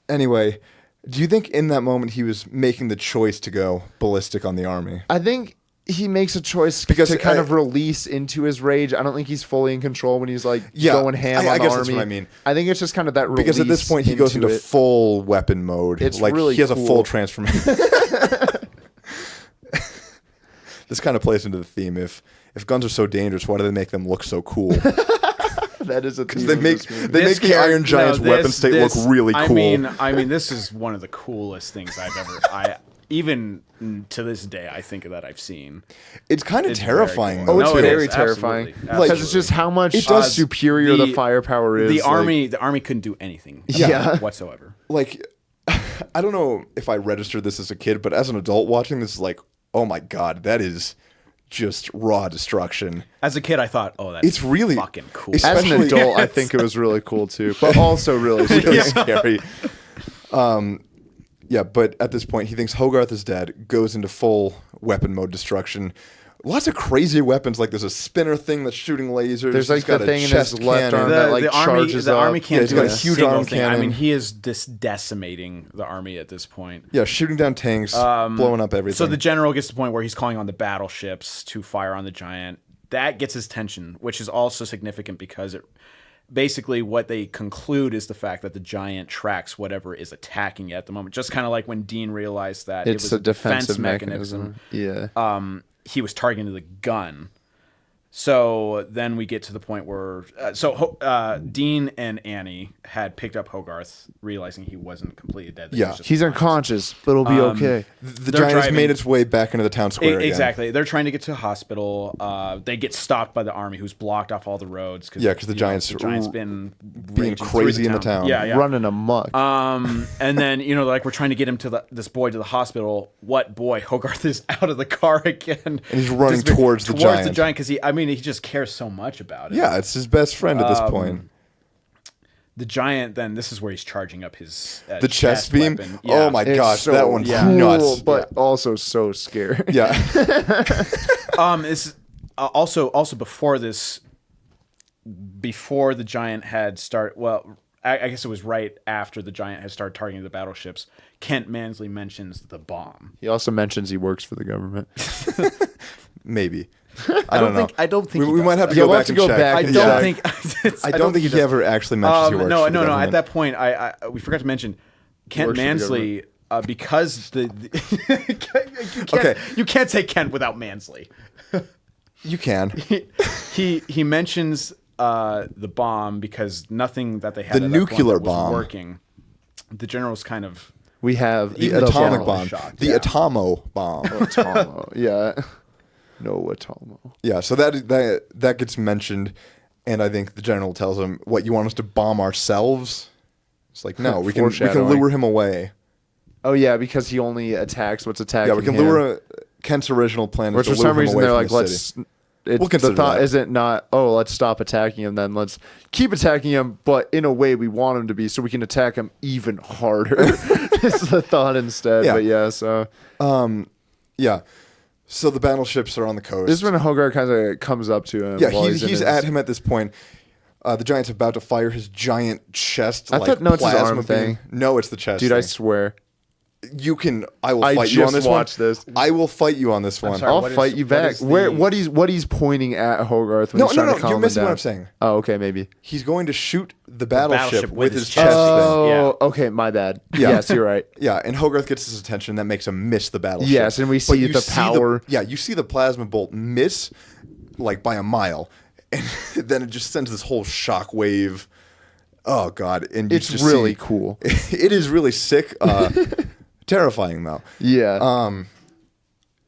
Anyway, do you think in that moment he was making the choice to go ballistic on the army? I think he makes a choice Because to kind I- of release into his rage. I don't think he's fully in control when he's like Yeah, going ham I on the guess army. that's what I mean. I think it's just kind of that release. Because at this point he goes into it. full weapon mode. It's like really he has a cool. full transformation. This kind of plays into the theme. If guns are so dangerous, why do they make them look so cool? That is a Because theme they of make this movie. they make the Iron Giant's weapon this- state look really cool. I mean, this is one of the coolest things I've ever. Even to this day, I think that I've seen. It's kind of It's terrifying. very though, Oh, it's No, it too. very is, terrifying. absolutely, Because it's absolutely. just how much It does- superior the firepower is. The like- army couldn't do anything. Yeah. whatsoever. Like, I don't know if I registered this as a kid, but as an adult watching this, is like, oh my god, that is just raw destruction. As a kid, I thought, oh, that's It's really- fucking cool. it's- As an especially- adult, I think it was really cool too, but also really Really scary. scary. Yeah, but at this point, he thinks Hogarth is dead, goes into full weapon mode destruction. Lots of crazy weapons, like there's a spinner thing that's shooting lasers. There's like He's got the a thing in his chest left cannon. arm that like charges the up. army Yeah, can't he's do got a a huge single arm thing. I cannon. mean, he is decimating the army at this point. Yeah, shooting down tanks, blowing up everything. So the general gets to the point where he's calling on the battleships to fire on the giant. That gets his attention, which is also significant because it basically what they conclude is the fact that the giant tracks whatever is attacking it at the moment. Just kind of like when Dean realized that it It's was a defensive mechanism. Yeah. he was targeting the gun. So then we get to the point where Dean and Annie had picked up Hogarth, realizing he wasn't completely dead. that he Yeah. was just He's unconscious, but it'll be okay. the they're giant has driving- made its way back into the town square again. Exactly. They're trying to get to a hospital. They get stopped by the army, who's blocked off all the roads. Yeah, 'cause the you know, giant's the giant's been being raging through crazy in the town. Yeah, yeah. Running amok. And then like we're trying to get him to this boy to the hospital. What boy? Hogarth is out of the car again, and he's running towards the giant. because he just cares so much about it. Yeah, it's his best friend at this point. The giant. Then this is where he's charging up his The chest beam. weapon. Oh my It's gosh, so that one's cool, nuts. but also so scary. Yeah. This also before this, before the giant had I guess it was right after the giant had started targeting the battleships. Kent Mansley mentions the bomb. He also mentions he works for the government. Maybe. I don't know. I don't think we he might does have to that. go we'll back have and to go check. back I and don't check. think. I don't think he ever actually mentions he works No, for the no. At government. that point, we forgot to mention Kent Works for the Mansley because Okay. you can't say Kent without Mansley. You can. He mentions the bomb because nothing that they had The at that point nuclear that was bomb. working. The general's kind of We have The the atomic bomb. bomb. Shocked, The yeah. atomo bomb. Atomo. Yeah. No Atomo. Yeah, so that gets mentioned, and I think the general tells him, "What, you want us to bomb ourselves?" It's like, no, we can Foreshadowing. lure him away. Oh yeah, because he only attacks what's attacking Yeah, we can him. lure Kent's original plan is Which to for lure some him reason away they're from like, the let's. city. It, We'll the consider thought that. isn't not, oh, let's stop attacking him. Then let's keep attacking him, but in a way we want him to be, so we can attack him even harder. It's the thought instead. Yeah. But yeah, so Yeah. So the battleships are on the coast. this is when Hogarth kind of comes up to him. Yeah, while he's in his- at him at this point. The giant's about to fire his giant chest. I thought, no, it's his plasma arm thing. beam. No, it's the chest. Dude, thing. I swear. I will I fight you on just this watched one. this. I will fight you on this one. sorry, I'll what is- fight you what back. is Where the- what he's pointing at Hogarth when No, he's no, trying no. to calm You're him missing down. what I'm saying. Oh, okay, maybe. He's going to shoot the battleship with his chest chest thing. thing. Oh, okay, my bad. Yeah. Yes, you're right. Yeah, and Hogarth gets his attention. That makes him miss the battleship. Yes, and we But see you the power. you see the plasma bolt miss, like by a mile, and then it just sends this whole shock wave. Oh God! And you It's just really see- cool. It is really sick. Terrifying though. Yeah.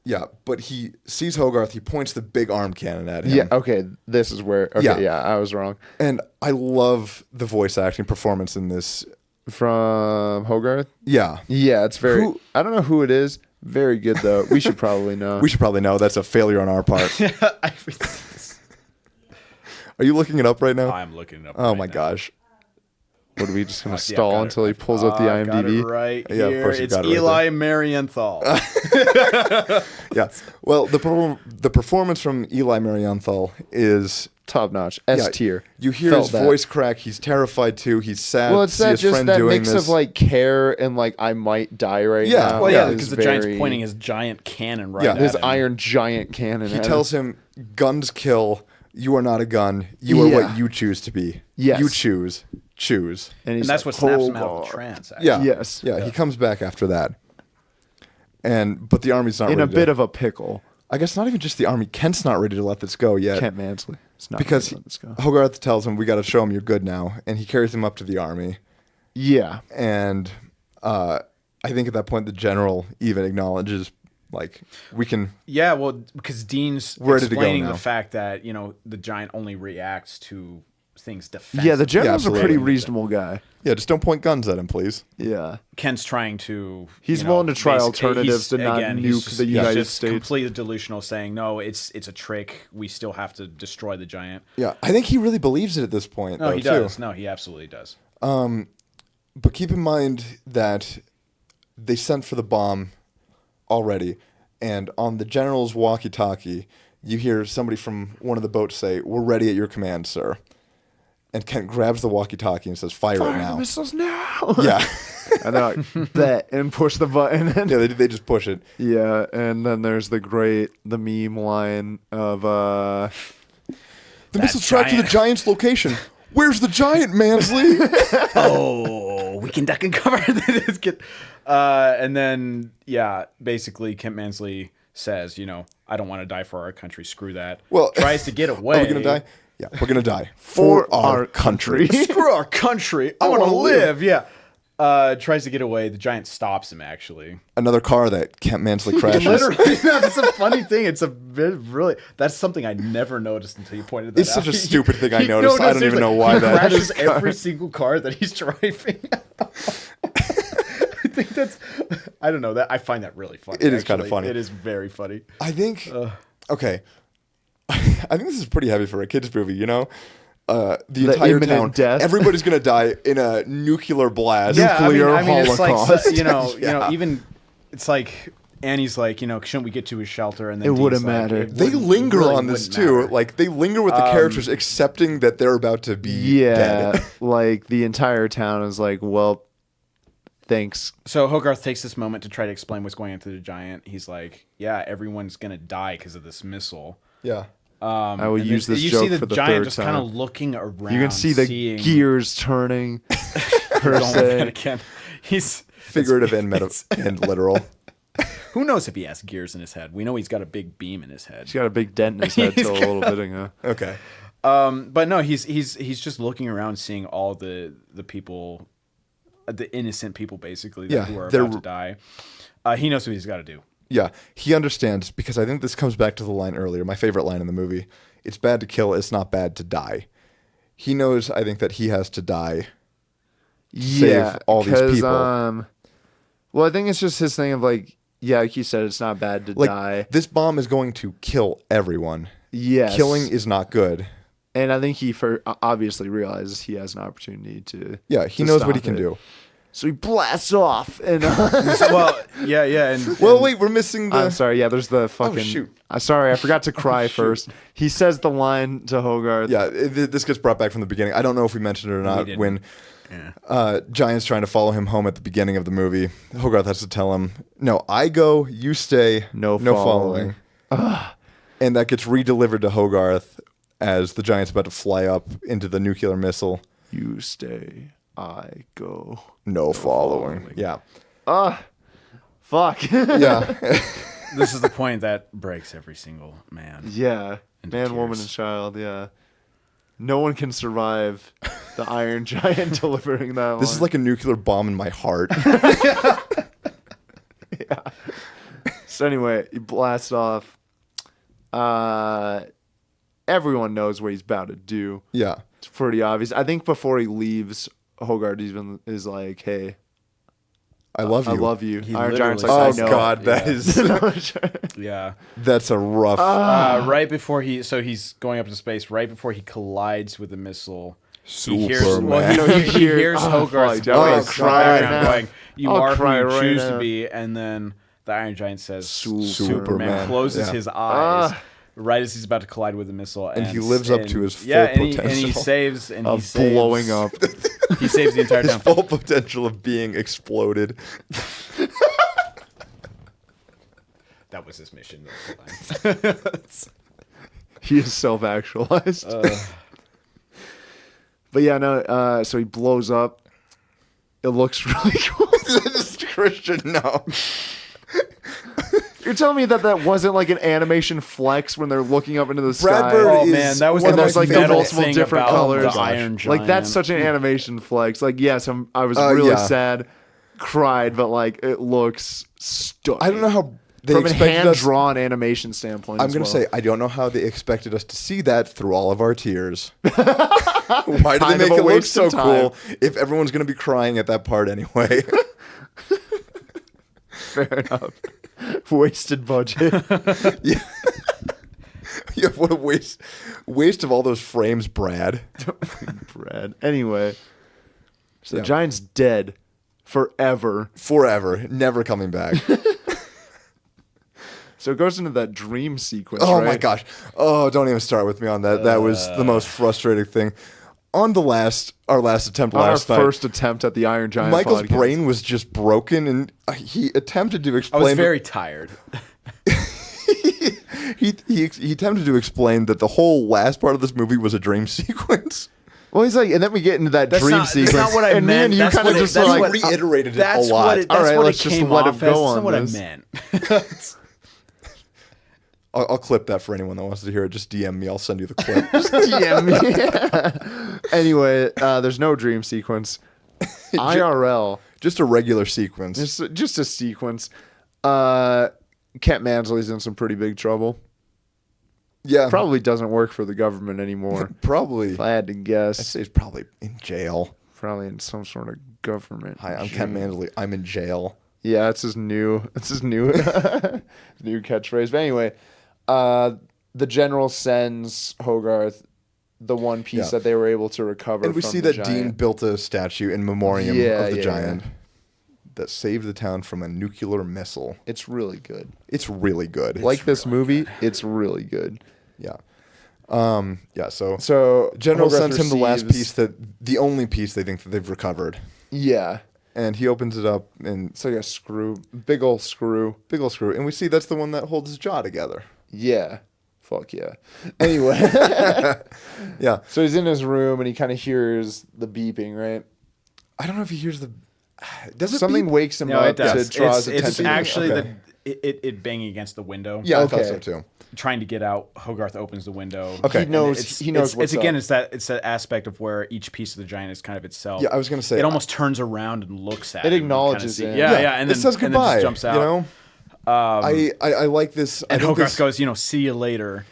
Yeah, but he sees Hogarth. He points the big arm cannon at him. Yeah, okay, this is where. Okay, Yeah. yeah, I was wrong. And I love the voice acting performance in this. From Hogarth? Yeah. Yeah, it's very. Who- I don't know who it is. Very good, though. We should probably know. We should probably know that's a failure on our part. Are you looking it up right now? I'm looking it up. Oh right my now. gosh. What are we just going to Yeah, stall got it. until he pulls up the I got IMDb? it right Yeah, of here. course you It's got it right Eli Marianthal. Yeah. Well, the performance from Eli Marianthal is Top notch. S yeah, tier. You hear Felt his that. voice crack. He's terrified too. He's sad Well, to it's see that his just friend that doing mix this. of like care and like I might die right Yeah, now. Well, yeah, Yeah, because is the giant's very- pointing his giant cannon right Yeah. at his him. iron giant cannon. He at tells him. him, "Guns kill. You are not a gun. You are Yeah. what you choose to be. Yes. You choose. Choose." and, he's And that's like, what snaps him out of "Hogarth." the trance. Actually. Yeah. Yes. Yeah. He comes back after that, but the army's not In a ready bit to, of a pickle. I guess not even just the army. Kent's not ready to let this go yet. Kent Mansley. It's not because gonna let this go. Hogarth tells him, "We got to show him you're good now," and he carries him up to the army. Yeah. And I think at that point the general even acknowledges, like, we can. Yeah, well, because Dean's Ready to go explaining now. the fact that the giant only reacts to things defensively. Yeah, the general's a absolutely. pretty reasonable guy. Yeah, just don't point guns at him, please. Yeah. Ken's trying to. He's willing to try basically- alternatives to not he's nuke the he's United just States. completely delusional, saying no, it's a trick. We still have to destroy the giant. Yeah, I think he really believes it at this point. No, though, he too. does. No, he absolutely does. But keep in mind that they sent for the bomb already, and on the general's walkie-talkie, you hear somebody from one of the boats say, "We're ready at your command, sir." And Kent grabs the walkie-talkie and says, "Fire it Fire the now." missiles now. Yeah, And they're like, bet, and push the button. And yeah, they just push it. yeah, and then there's the meme line of The missile tracked to the giant's location. Where's the giant, Mansley? Oh, we can duck and cover. This kid. And then, basically, Kent Mansley says, I don't want to die for our country. Screw that. Well, tries to get away. Are we gonna die? Yeah, we're gonna die for our country. Screw our country. I want to live. Yeah. Tries to get away. The giant stops him, actually. Another car that Kent Mansley crashes. Literally, no, that's a funny thing. It's a bit really. That's something I never noticed until you pointed that It's out. such a stupid thing I He- noticed. no, I don't even seriously, know why he that- crashes every single car that he's driving. I think that's. I don't know that. I find that really funny. It is kind of actually. funny. It is very funny. I think. Okay. I think this is pretty heavy for a kids movie. The entire imminent town. death. Everybody's gonna die in a nuclear blast. Nuclear it's like holocaust. even it's like Annie's like shouldn't we get to his shelter? And then It Dean's wouldn't like, matter. it They wouldn't- linger really on this wouldn't too. matter. Like they linger with the characters, accepting that they're about to be Yeah, dead. like the entire town is like, well, thanks. So Hogarth takes this moment to try to explain what's going on to the giant. He's like, yeah, everyone's gonna die because of this missile. Yeah. I will And use then this you joke see the for the giant third just time. kind of looking around. You can see the seeing, gears turning. Per going se. again. He's Figurative and and literal. who knows if he has gears in his head. We know he's got a big beam in his head. He's got a big dent in his head He's till a little bit ago. Okay. But no, he's just looking around, seeing all the people, the innocent people, basically, Yeah, who are they're- about to die. He knows what he's got to do. Yeah, he understands because I think this comes back to the line earlier, my favorite line in the movie. It's bad to kill, it's not bad to die. He knows, I think, that he has to die. Yeah, all these 'cause, people. Well, I think it's just his thing of like, yeah, like you said, it's not bad to Like die. this bomb is going to kill everyone. Yes. Killing is not good. And I think he obviously realizes he has an opportunity to. Yeah, he to knows what he stop can it. do. So he blasts off, and Well, yeah, Well, wait, we're missing the. I'm sorry. Yeah, there's the fucking. shoot. Sorry, I forgot to cry first. He says the line to Hogarth. Yeah, this gets brought back from the beginning. I don't know if we mentioned it or not. didn't. When Giant's trying to follow him home at the beginning of the movie, Hogarth has to tell him, "No, I go, you stay, No following." following. And that gets re-delivered to Hogarth as the Giant's about to fly up into the nuclear missile. You stay, I go. No following. Yeah, Fuck. yeah. this is the point that breaks every single man. Yeah. Into Man, woman, tears. and child. Yeah. No one can survive the Iron Giant delivering that. This is like a nuclear bomb in my heart. So anyway, he blasts off. Everyone knows what he's about to do. Yeah. It's pretty obvious. I think before he leaves, Hogarth even is like, "Hey, I love you. I love you." He Iron Giant's like, literally "I Oh know." God, that is Yeah. that's a rough. Right before he's going up to space. Right before he collides with the missile, he hears. Superman. Well, he hears Oh, Hogarth's fuck, I'm voice gonna cry in the background now. going, "You I'll are who cry you right choose now. to be," and then the Iron Giant says, Superman. closes Yeah. his eyes. Right as he's about to collide with the missile, And he lives up to his full and he potential saves of blowing up. He saves the entire His town. full potential of being exploded. That was his mission. He is self-actualized. But yeah, no. So he blows up. It looks really cool. Christian, no. You're telling me that wasn't like an animation flex when they're looking up into the sky? Brad Bird Oh is man, that was one the of most my like the metal multiple thing different about colors. the Iron Giant. Like that's such an animation flex. Like yes, I was really yeah. sad, cried, but like it looks stunning. I don't know how they from a expected us. hand-drawn animation standpoint. I'm as gonna well. say I don't know how they expected us to see that through all of our tears. Why do they Kind of make a it look waste so of time. cool if everyone's gonna be crying at that part anyway? Fair enough. Wasted budget. Yeah. Yeah, what a waste of all those frames, Brad. Brad. Anyway, so Yeah. the Giant's dead forever. Forever, never coming back. So it goes into that dream sequence. Oh right? my gosh. Oh, don't even start with me on that. That was the most frustrating thing. On our last attempt On our last night, first attempt at the Iron Giant. Michael's podcast. brain was just broken, and he attempted to I explain. was very tired. he attempted to explain that the whole last part of this movie was a dream sequence. Well, he's like, and then we get into that dream sequence. That's not what I and meant. me and you That's kind of what it- just that's like, what- reiterated it That's a lot. what it. That's All right, what let's it just came let off him go as. on That's not what I this. meant. I'll clip that for anyone that wants to hear it. Just DM me. I'll send you the clip. DM me. Anyway, there's no dream sequence. IRL. Just a regular sequence. Just a sequence. Kent Mansley's in some pretty big trouble. Yeah, Probably doesn't work for the government anymore. probably. If I had to I'd guess, say he's probably in jail. probably in some sort of government. Hi, I'm Kent Mansley. I'm in jail. Yeah, that's his new new catchphrase. But anyway, the general sends Hogarth the one piece Yeah. that they were able to recover. And we from see the that Dean giant. built a statue in memoriam Yeah, of the yeah, giant that saved the town from a nuclear missile. It's really good. It's really good. Like this movie, it's really good. Yeah. Yeah, so So General Hogarth sends him the last receives- piece the only piece they think that they've recovered. Yeah, And he opens it up and it's like a screw, big old screw. big ol' screw. And we see that's the one that holds his jaw together. Yeah, fuck yeah. Anyway, Yeah. so he's in his room and he kind of hears the beeping, right? I don't know if he hears the does it Something beep? wakes him No, up it does. to draw his It's attention. actually Okay. it banging against the window. Yeah, I thought Okay. so too. Trying to get out, Hogarth opens the window. Okay. He knows. And He knows what's it's again. up. It's that aspect of where each piece of the giant is kind of itself. Yeah, I was gonna say it almost turns around and looks at It him and acknowledges kinda him. Yeah, and then it says and then goodbye. just jumps out. You know, I like this. I And think Hogarth this, goes, "See you later."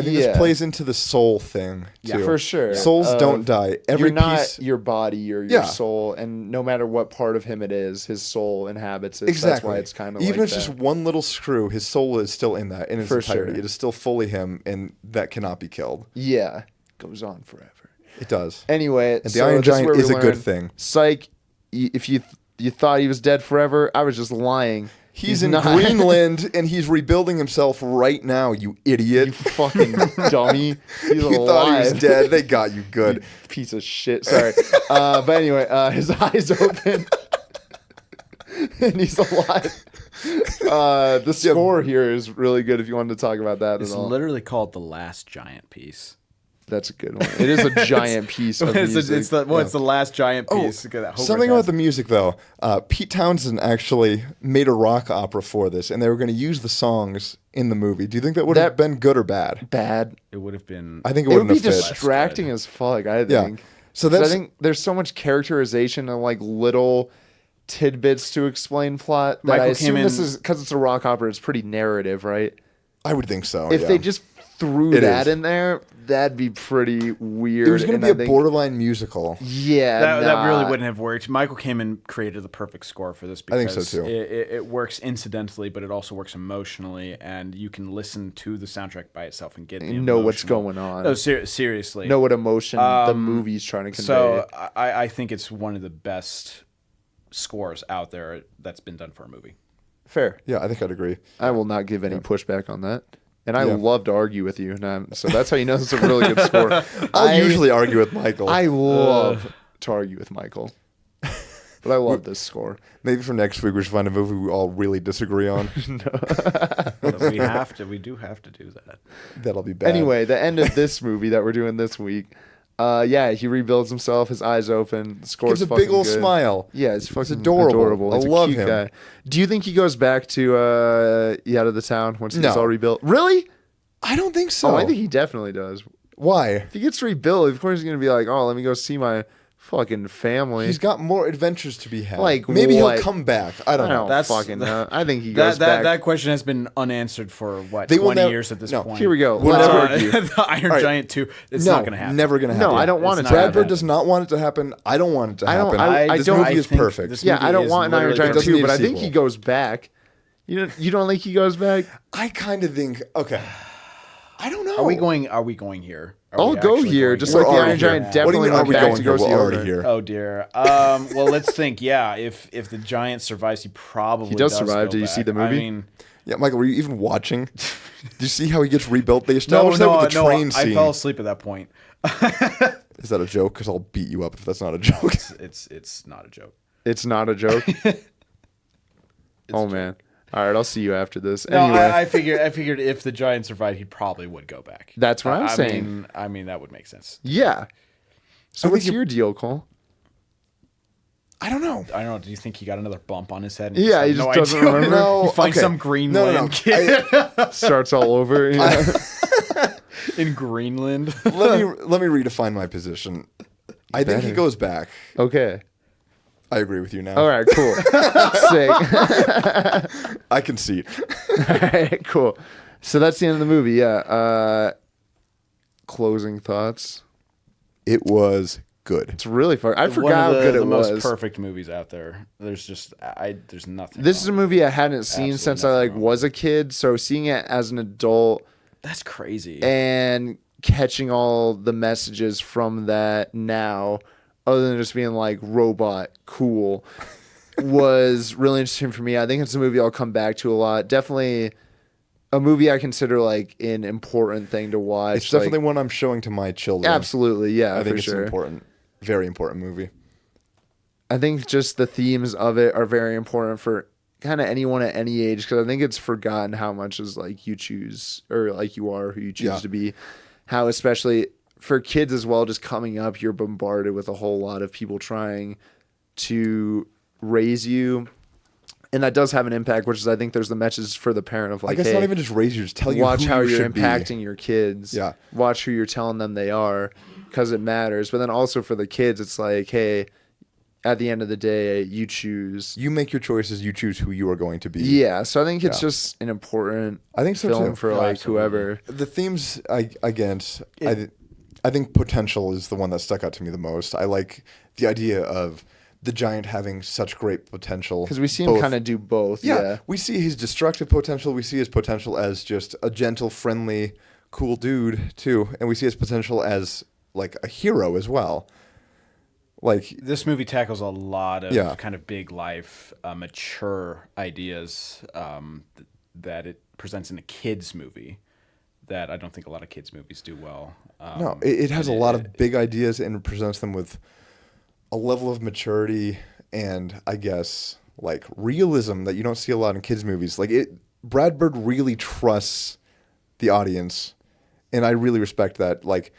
I think this plays into the soul thing too. Yeah, for sure. Souls don't die. Every you're not piece. your body or your soul, and no matter what part of him it is, his soul inhabits it. Exactly. That's why it's kind of even like if it's just one little screw, his soul is still in that in its For entirety. sure. It is still fully him, and that cannot be killed. Yeah, goes on forever. It does. Anyway, And the Iron Giant is a good thing. Psych, if you thought he was dead forever, I was just lying. He's in not. Greenland, and he's rebuilding himself right now, you idiot. You fucking dummy. He's You alive. thought he was dead. They got you good. You piece of shit. Sorry. But anyway, his eyes open. And he's alive. The score here is really good if you wanted to talk about that It's at all. literally called The Last Giant Piece. That's a good one. It is a giant piece of music. It's the last giant piece. that Hogarth Something has. about the music, though. Pete Townsend actually made a rock opera for this, and they were going to use the songs in the movie. Do you think that would have been good or bad? Bad. It would have been. I think it It would wouldn't be have fit. distracting as fuck, I Yeah. think. So 'Cause that's I think there's so much characterization and like little tidbits to explain plot that Michael I came assume this in- is because it's a rock opera. It's pretty narrative, right? I would think so. If yeah. they just threw It that is. in there, that'd be pretty weird. it was going and to be I a think- borderline musical. Yeah, that really wouldn't have worked. Michael came and created the perfect score for this I because think so, too. It works incidentally, but it also works emotionally, and you can listen to the soundtrack by itself and get the know what's emotional- going on. No, seriously. know what emotion the movie's trying to convey. So I think it's one of the best scores out there that's been done for a movie. Fair. Yeah, I think I'd agree. I will not give any pushback on that. And I Yeah. love to argue with you. So that's how you know it's a really good score. I usually argue with Michael. I love to argue with Michael. But I love this score. Maybe for next week we should find a movie we all really disagree on. But we do have to do that. That'll be bad. Anyway, the end of this movie that we're doing this week. He rebuilds himself, his eyes open, the score's gives a fucking big old good. smile. Yeah, it's fucking adorable. He's I a love cute him. guy. Do you think he goes back to out of the town once he gets No. all rebuilt? Really? I don't think so. Oh, I think he definitely does. Why? If he gets rebuilt, of course he's gonna be like, oh, let me go see my fucking family. He's got more adventures to be had. Like maybe what? he'll come back. I I don't know. don't That's- fucking know. I think he goes That back. question has been unanswered for what They will 20 never- years at this no, point. Here we go. We'll Let's never argue. The Iron right. Giant 2. It's No, not going to happen. never going to happen. No, I don't want it It's to not happen. Bradford does not want it to happen. I don't want it to I don't- happen. I this don't- movie I is think perfect. this Yeah, movie I don't is want an Iron literally Giant doesn't 2, need but a I think sequel. he goes back. You don't think he goes back? I kind of think. Okay. I don't know. Are we going here? Are I'll we go actually here, going just We're like the already Iron here. Giant What do you definitely mean, are went we back going to here? go see We're already Hogarth. here. Oh dear. Well, let's think. Yeah, if the giant survives, he probably He does does survive. go Did you back. see the movie? I mean, Yeah, Michael, were you even watching? Did you see how he gets rebuilt? They established that with the train I scene. fell asleep at that point. Is that a joke? Because I'll beat you up if that's not a joke. It's not a joke. It's not a joke. It's Oh a joke. man. All right, I'll see you after this. No, Anyway, I figured if the giant survived, he probably would go back. That's what I'm I saying. mean, that would make sense. yeah. So I what's think your deal, Cole? I don't know. I don't know. Do you think he got another bump on his head? and Yeah, had he just no doesn't idea? remember. No, He finds okay. some Greenland kid Starts all over. Yeah. in Greenland. let me redefine my position. I think he better. goes back. Okay. I agree with you now. All right. Cool. Sick. I concede. All right. Cool. So that's the end of the movie. Yeah. Closing thoughts. It was good. It's really fun. I One forgot how of the, good the it most was. perfect movies out there. There's just there's nothing. This is a wrong. movie I hadn't seen Absolutely since I nothing wrong. was a kid. So seeing it as an adult That's crazy. and catching all the messages from that now, other than just being like robot cool, was really interesting for me. I think it's a movie I'll come back to a lot. Definitely a movie I consider like an important thing to watch. It's definitely like, one I'm showing to my children. absolutely, yeah, I think for it's sure. an important, very important movie. I think just the themes of it are very important for kind of anyone at any age, because I think it's forgotten how much is like you choose, or like you are who you choose Yeah. to be. How especially for kids as well, just coming up, you're bombarded with a whole lot of people trying to raise you, and that does have an impact. Which is, I think, there's the message for the parent of like, I guess hey, not even just raise you, just tell you watch who how you you're should be. impacting your kids. Yeah. Watch who you're telling them they are, because it matters. But then also for the kids, it's like, hey, at the end of the day, you choose. You make your choices. You choose who you are going to be. Yeah, so I think it's Yeah. just an important I think so film too. for Oh, like absolutely. whoever. The themes, I think potential is the one that stuck out to me the most. I like the idea of the giant having such great potential. Because we see him both- kind of do both. Yeah, Yeah. we see his destructive potential. We see his potential as just a gentle, friendly, cool dude too, and we see his potential as like a hero as well. Like, This movie tackles a lot of Yeah. kind of big life, mature ideas that it presents in a kids movie that I don't think a lot of kids movies do well. no, it has a lot of big ideas and presents them with a level of maturity and I guess like realism that you don't see a lot in kids movies. Like Brad Bird really trusts the audience, and I really respect that. Like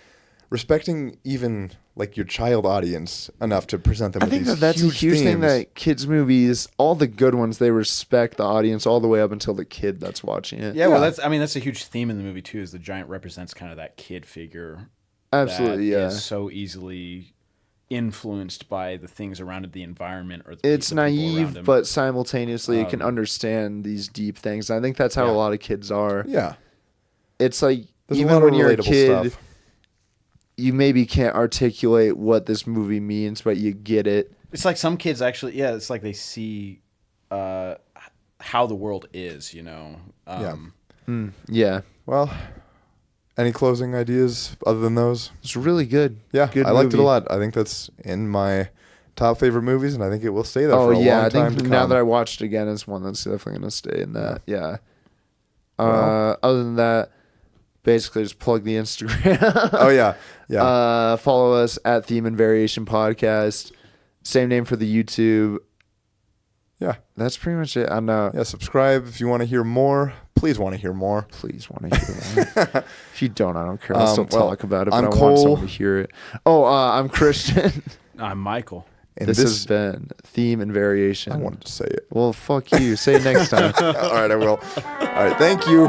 respecting even like your child audience enough to present them I with think these that's a huge thing themes. that kids' movies, all the good ones, they respect the audience all the way up until the kid that's watching it. Yeah, well, Yeah. that's a huge theme in the movie too. Is the giant represents kind of that kid figure, Absolutely, that yeah. is so easily influenced by the things around it, the environment, or the It's people around naive, him. but simultaneously it can understand these deep things. I think that's how Yeah. a lot of kids are. Yeah, It's like there's a even lot when of you're a relatable kid, stuff. you maybe can't articulate what this movie means, but you get it. It's like some kids actually, yeah, it's like they see how the world is, you know. Yeah, Well, any closing ideas other than those? it's really good. Yeah, Good I liked it a movie. lot. I think that's in my top favorite movies, and I think it will stay there Oh for a yeah, long I time think to now come. that I watched it again, it's one that's definitely gonna stay in that. Yeah. Well. Other than that, basically just plug the Instagram. Oh yeah, yeah. Follow us at Theme and Variation Podcast. Same name for the YouTube. Yeah. That's pretty much it. I know. Yeah, subscribe if you want to hear more. Please want to hear more. Please want to hear that. If you don't, I don't care. I'll still well, talk about it, but I'm I want Cole. someone to hear it. Oh, I'm Christian. I'm Michael. And this has been Theme and Variation. I wanted to say it. Well, fuck you. Say it next time. All right, I will. All right, thank you.